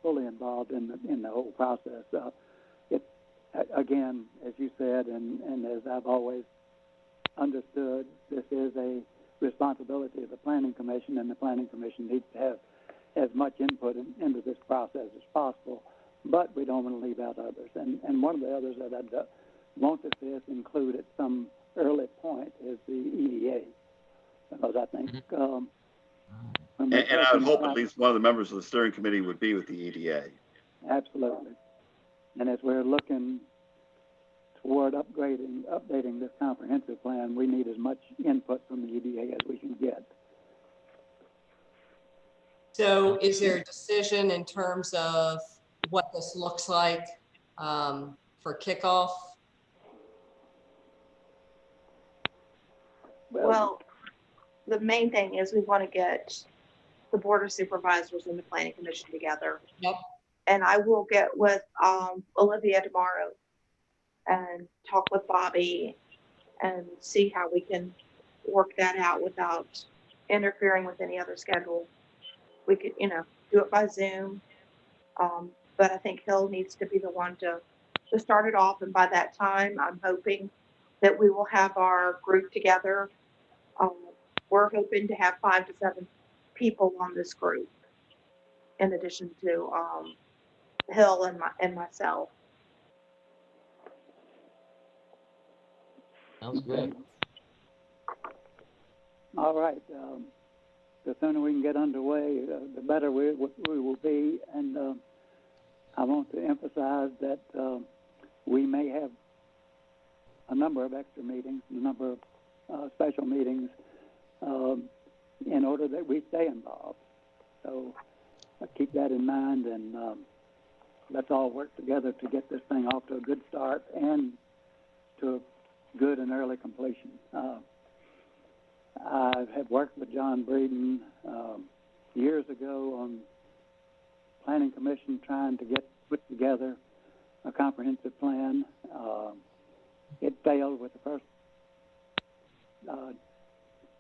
fully involved in the whole process. Again, as you said, and as I've always understood, this is a responsibility of the Planning Commission, and the Planning Commission needs to have as much input into this process as possible. But we don't want to leave out others. And one of the others that I'd want to see us include at some early point is the EDA, because I think. And I would hope at least one of the members of the steering committee would be with the EDA. Absolutely. And as we're looking toward updating this comprehensive plan, we need as much input from the EDA as we can get. So is there a decision in terms of what this looks like for kickoff? Well, the main thing is we want to get the Board of Supervisors and the Planning Commission together. Yep. And I will get with Olivia tomorrow and talk with Bobby and see how we can work that out without interfering with any other schedule. We could, do it by Zoom. But I think Hill needs to be the one to start it off. And by that time, I'm hoping that we will have our group together. We're hoping to have 5 to 7 people on this group, in addition to Hill and myself. Sounds good. All right. The sooner we can get underway, the better we will be. And I want to emphasize that we may have a number of extra meetings, a number of special meetings, in order that we stay involved. So keep that in mind, and let's all work together to get this thing off to a good start and to a good and early completion. I had worked with John Breeden years ago on Planning Commission trying to put together a comprehensive plan. It failed with the first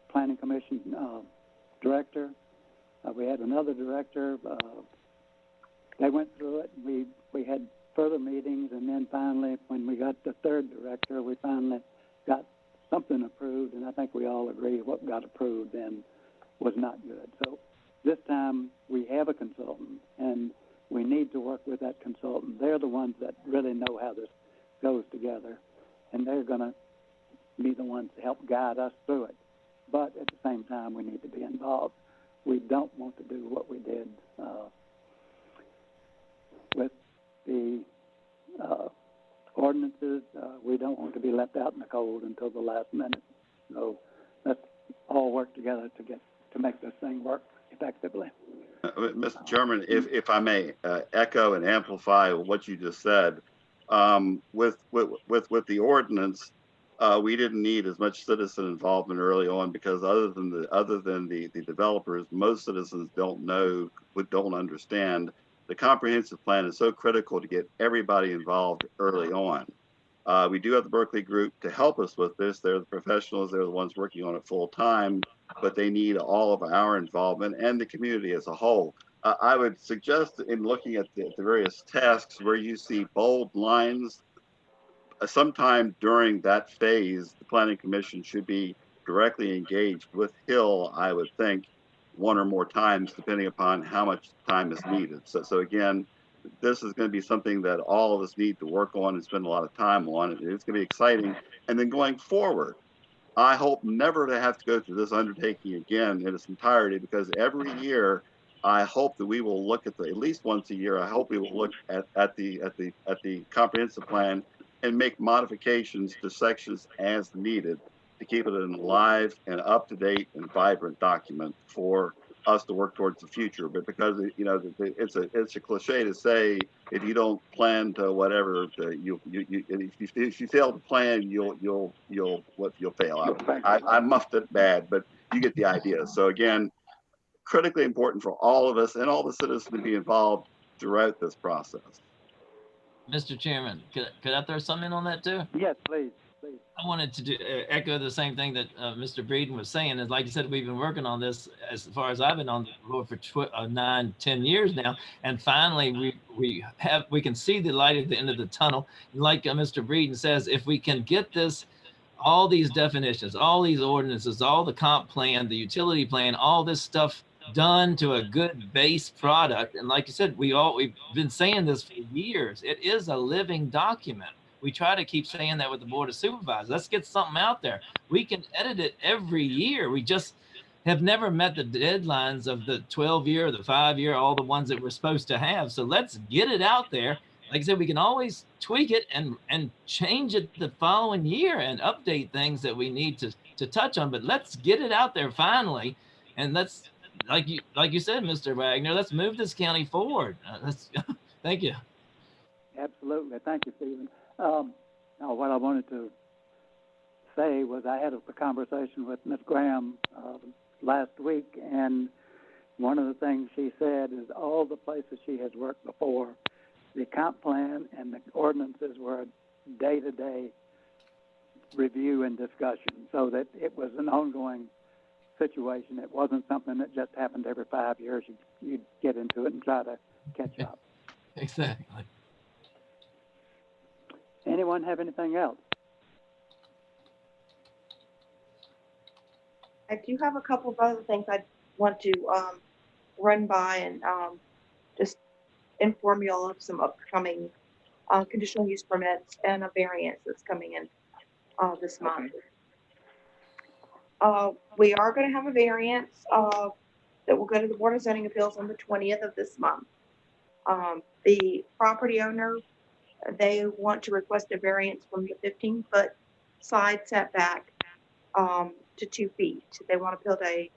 Planning Commission director. We had another director. They went through it. We had further meetings, and then finally, when we got the third director, we finally got something approved, and I think we all agree what got approved then was not good. So this time we have a consultant, and we need to work with that consultant. They're the ones that really know how this goes together, and they're going to be the ones to help guide us through it. But at the same time, we need to be involved. We don't want to do what we did with the ordinances. We don't want to be left out in the cold until the last minute. So let's all work together to make this thing work effectively. Mr. Chairman, if I may echo and amplify what you just said, with the ordinance, we didn't need as much citizen involvement early on because other than the developers, most citizens don't understand. The comprehensive plan is so critical to get everybody involved early on. We do have the Berkeley group to help us with this. They're the professionals. They're the ones working on it full time, but they need all of our involvement and the community as a whole. I would suggest in looking at the various tasks where you see bold lines, sometime during that phase, the Planning Commission should be directly engaged with Hill, I would think, one or more times, depending upon how much time is needed. So again, this is going to be something that all of us need to work on and spend a lot of time on. It's going to be exciting. And then going forward, I hope never to have to go through this undertaking again in its entirety, because every year I hope that we will look at at least once a year, I hope we will look at the comprehensive plan and make modifications to sections as needed to keep it an alive and up-to-date and vibrant document for us to work towards the future. But because it's a cliche to say, if you don't plan to whatever, if you fail to plan, you'll fail. I muffed it bad, but you get the idea. So again, critically important for all of us and all the citizens to be involved throughout this process. Mr. Chairman, could I throw something in on that too? Yes, please. I wanted to echo the same thing that Mr. Breeden was saying. Is like you said, we've been working on this as far as I've been on the board for 9-10 years now, and finally we can see the light at the end of the tunnel. And like Mr. Breeden says, if we can get this, all these definitions, all these ordinances, all the comp plan, the utility plan, all this stuff done to a good base product, and like you said, we've been saying this for years. It is a living document. We try to keep saying that with the Board of Supervisors. Let's get something out there. We can edit it every year. We just have never met the deadlines of the 12-year, the 5-year, all the ones that we're supposed to have. So let's get it out there like I said, we can always tweak it and change it the following year and update things that we need to touch on. But let's get it out there finally, and let's like you said, Mr. Wagner, let's move this county forward. Thank you. Absolutely. Thank you, Stephen. Now, what I wanted to say was I had a conversation with Ms. Graham last week, and one of the things she said is all the places she has worked before, the comp plan and the ordinances were a day-to-day review and discussion, so that it was an ongoing situation. It wasn't something that just happened every 5 years. You'd get into it and try to catch up. Exactly. Anyone have anything else? I do have a couple of other things I want to run by and just inform you all of some upcoming conditional use permits and a variance that's coming in this month. We are going to have a variance that will go to the Board of Zoning Appeals on the 20th of this month. The property owner, they want to request a variance from the 15-foot side setback to 2 feet. They want to build a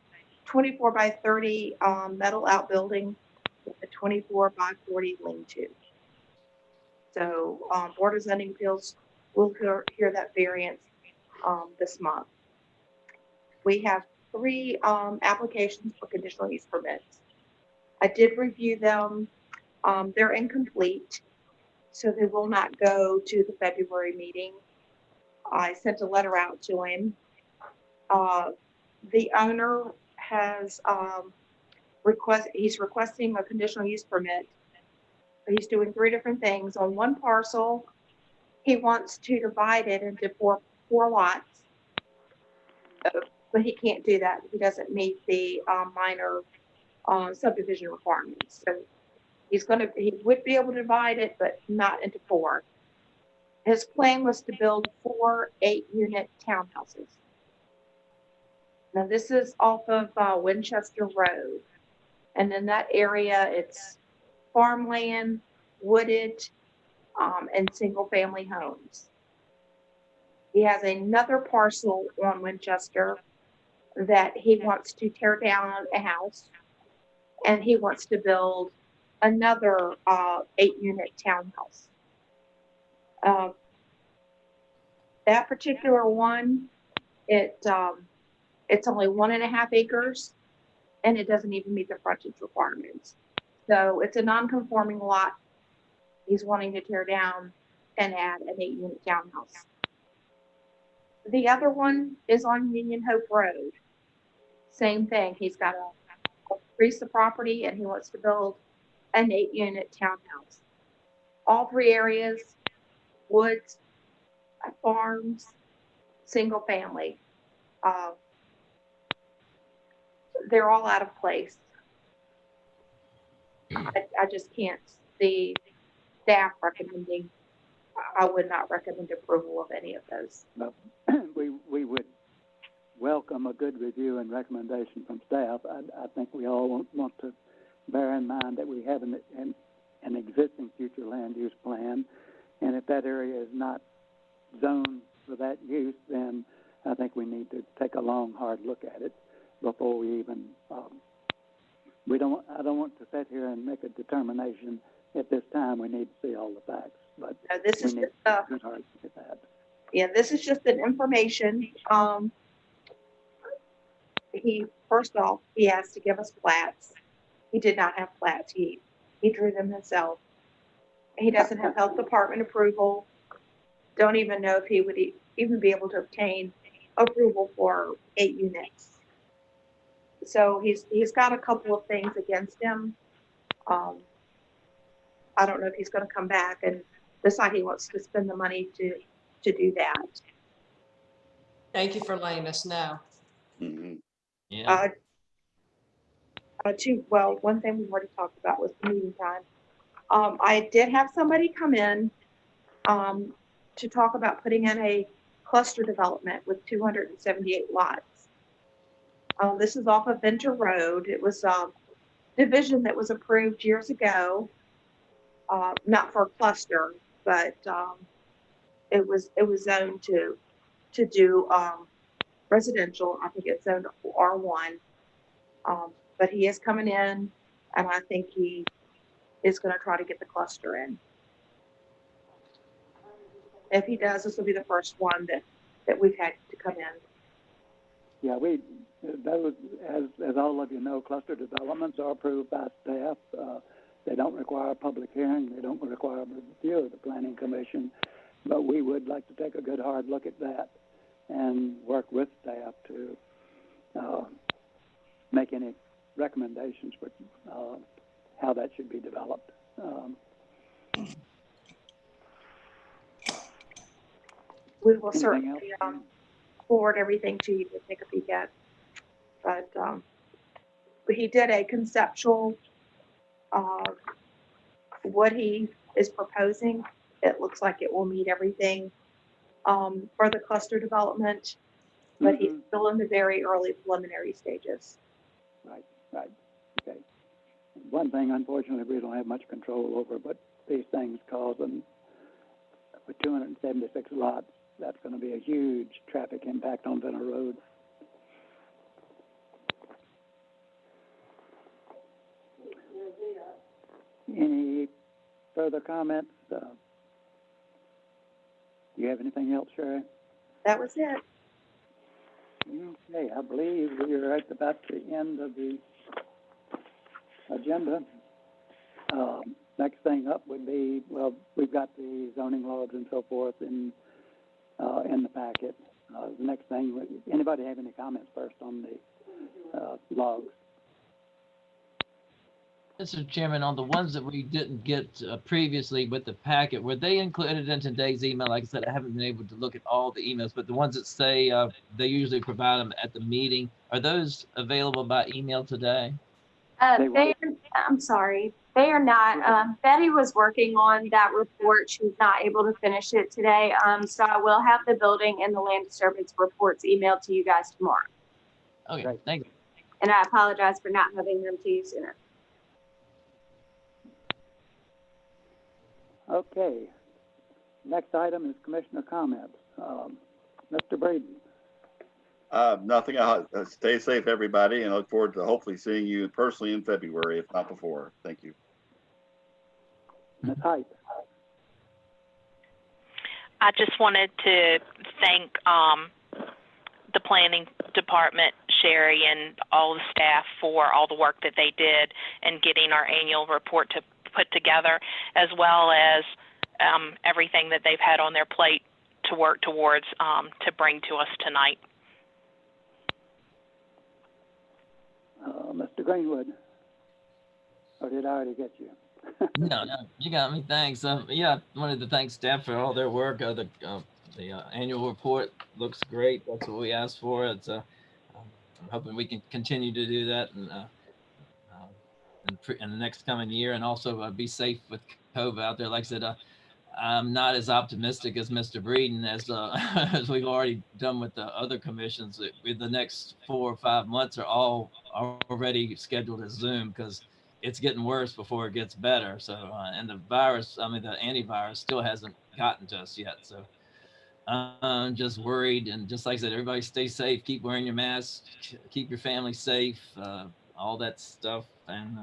24 by 30 metal outbuilding with a 24 by 40 lean-to. So Board of Zoning Appeals will hear that variance this month. We have 3 applications for conditional use permits. I did review them. They're incomplete, so they will not go to the February meeting. I sent a letter out to him. The owner has he's requesting a conditional use permit. He's doing 3 different things. On one parcel, he wants to divide it into four lots, but he can't do that. He doesn't meet the minor subdivision requirements. So he would be able to divide it, but not into 4. His plan was to build 4 8-unit townhouses. Now this is off of Winchester Road. And in that area, it's farmland, wooded, and single family homes. He has another parcel on Winchester that he wants to tear down a house, and he wants to build another 8-unit townhouse. That particular one, it's only 1.5 acres, and it doesn't even meet the frontage requirements. So it's a non-conforming lot. He's wanting to tear down and add an 8-unit townhouse. The other one is on Union Hope Road. Same thing. He's got to increase the property, and he wants to build an 8-unit townhouse. All 3 areas, woods, farms, single family. They're all out of place. I just can't see staff recommending. I would not recommend approval of any of those. But we would welcome a good review and recommendation from staff. I think we all want to bear in mind that we have an existing future land use plan, and if that area is not zoned for that use, then I think we need to take a long, hard look at it before we even. I don't want to sit here and make a determination at this time. We need to see all the facts, but this is just good hard look at that. Yeah, this is just an information. First off, he has to give us plats. He did not have plats. He drew them himself. He doesn't have health department approval. Don't even know if he would even be able to obtain approval for 8 units. So he's got a couple of things against him. I don't know if he's going to come back and decide he wants to spend the money to do that. Thank you for letting us know. Mhm. Yeah. One thing we've already talked about was the meeting time. I did have somebody come in to talk about putting in a cluster development with 278 lots. This is off of Venter Road. It was a division that was approved years ago. not for a cluster, but, it was zoned to do, residential. I think it's zoned R1. But he is coming in, and I think he is gonna try to get the cluster in. If he does, this will be the first one that we've had to come in. Yeah, those, as all of you know, cluster developments are approved by staff. They don't require a public hearing. They don't require a review of the planning commission. But we would like to take a good hard look at that and work with staff to make any recommendations for how that should be developed. We will Anything certainly else? forward everything to you to take a peek at. But he did a conceptual, what he is proposing. It looks like it will meet everything for the cluster development, but he's still in the very early preliminary stages. Right. Okay. One thing, unfortunately, we don't have much control over, but these things cause them, with 276 lots, that's going to be a huge traffic impact on Venner Road. Any further comments? Do you have anything else, Sherry? That was it. Okay, I believe we are at about the end of the agenda. Next thing up would be, well, we've got the zoning logs and so forth in the packet. The next thing, anybody have any comments first on the logs? Mr. Chairman, on the ones that we didn't get previously with the packet, were they included in today's email? Like I said, I haven't been able to look at all the emails, but the ones that say they usually provide them at the meeting, are those available by email today? I'm sorry, they are not. Betty was working on that report. She's not able to finish it today. So I will have the building and the land disturbance reports emailed to you guys tomorrow. Okay, Great. thank you. And I apologize for not having them to you sooner. Okay. Next item is commissioner comments. Mr. Braden. Nothing. Stay safe, everybody, and I look forward to hopefully seeing you personally in February, if not before. Thank you. Ms. Height. I just wanted to thank the planning department, Sherry, and all the staff for all the work that they did in getting our annual report to put together, as well as everything that they've had on their plate to work towards to bring to us tonight. Mr. Greenwood. Or did I already get you? No, you got me. Thanks. Yeah, I wanted to thank staff for all their work. The annual report looks great. That's what we asked for. It's I'm hoping we can continue to do that in the next coming year, and also be safe with COVID out there. Like I said, I'm not as optimistic as Mr. Breeden as we've already done with the other commissions. With the next 4 or 5 months are all already scheduled as Zoom, because it's getting worse before it gets better. So, and the virus, the antivirus still hasn't gotten to us yet. So I'm just worried. And just like I said, everybody stay safe, keep wearing your mask, keep your family safe, all that stuff. And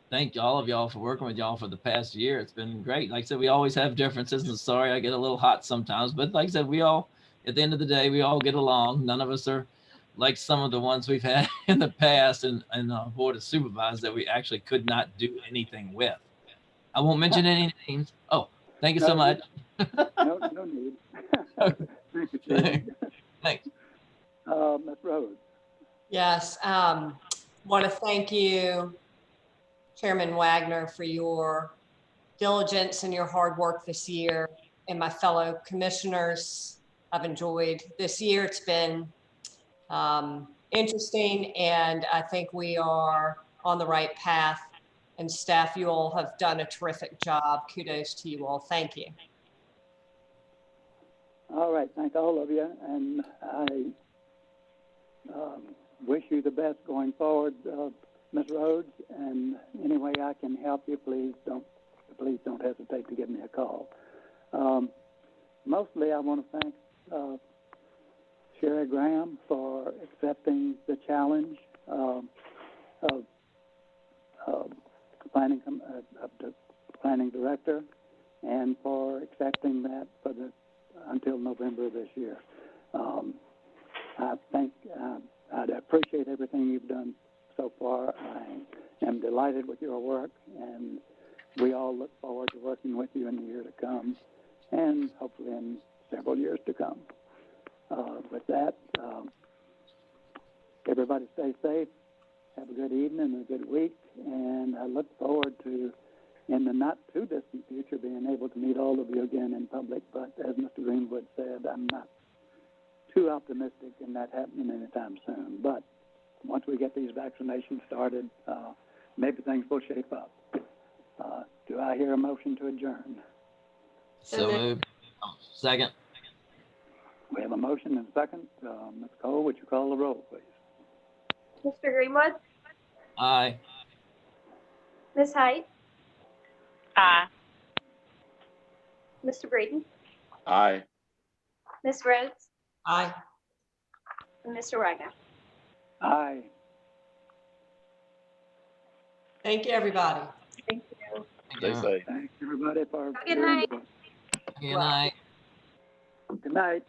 thank all of y'all for working with y'all for the past year. It's been great. Like I said, we always have differences, and sorry I get a little hot sometimes, but like I said, we all, at the end of the day, we all get along. None of us are like some of the ones we've had in the past and Board of Supervisors that we actually could not do anything with. I won't mention any names. Oh, thank you so much. No need. Thank you, Chief. Thanks. Ms. Rhodes. Yes, want to thank you, Chairman Wagner, for your diligence and your hard work this year, and my fellow commissioners. I've enjoyed this year. It's been interesting, and I think we are on the right path. And staff, you all have done a terrific job. Kudos to you all. Thank you. All right, thank all of you, and I wish you the best going forward, Ms. Rhodes, and any way I can help you, please please don't hesitate to give me a call. Mostly, I want to thank Sherry Graham for accepting the challenge of the planning director, and for accepting that for until November of this year. I think I'd appreciate everything you've done so far. I am delighted with your work, and we all look forward to working with you in the year to come, and hopefully in several years to come. With that, everybody stay safe, have a good evening and a good week, and I look forward to, in the not too distant future, being able to meet all of you again in public. But as Mr. Greenwood said, I'm not too optimistic in that happening anytime soon. But once we get these vaccinations started, maybe things will shape up. Do I hear a motion to adjourn? So moved. Second. We have a motion and a second. Ms. Cole, would you call the roll, please? Mr. Greenwood, Aye. Ms. Height, Aye. Mr. Braden, Aye. Ms. Rhodes, Aye. and Mr. Ryga. Aye. Thank you, everybody. Thank you. Stay safe. Thanks, everybody, for Have a good your night. input. Good night. Good night.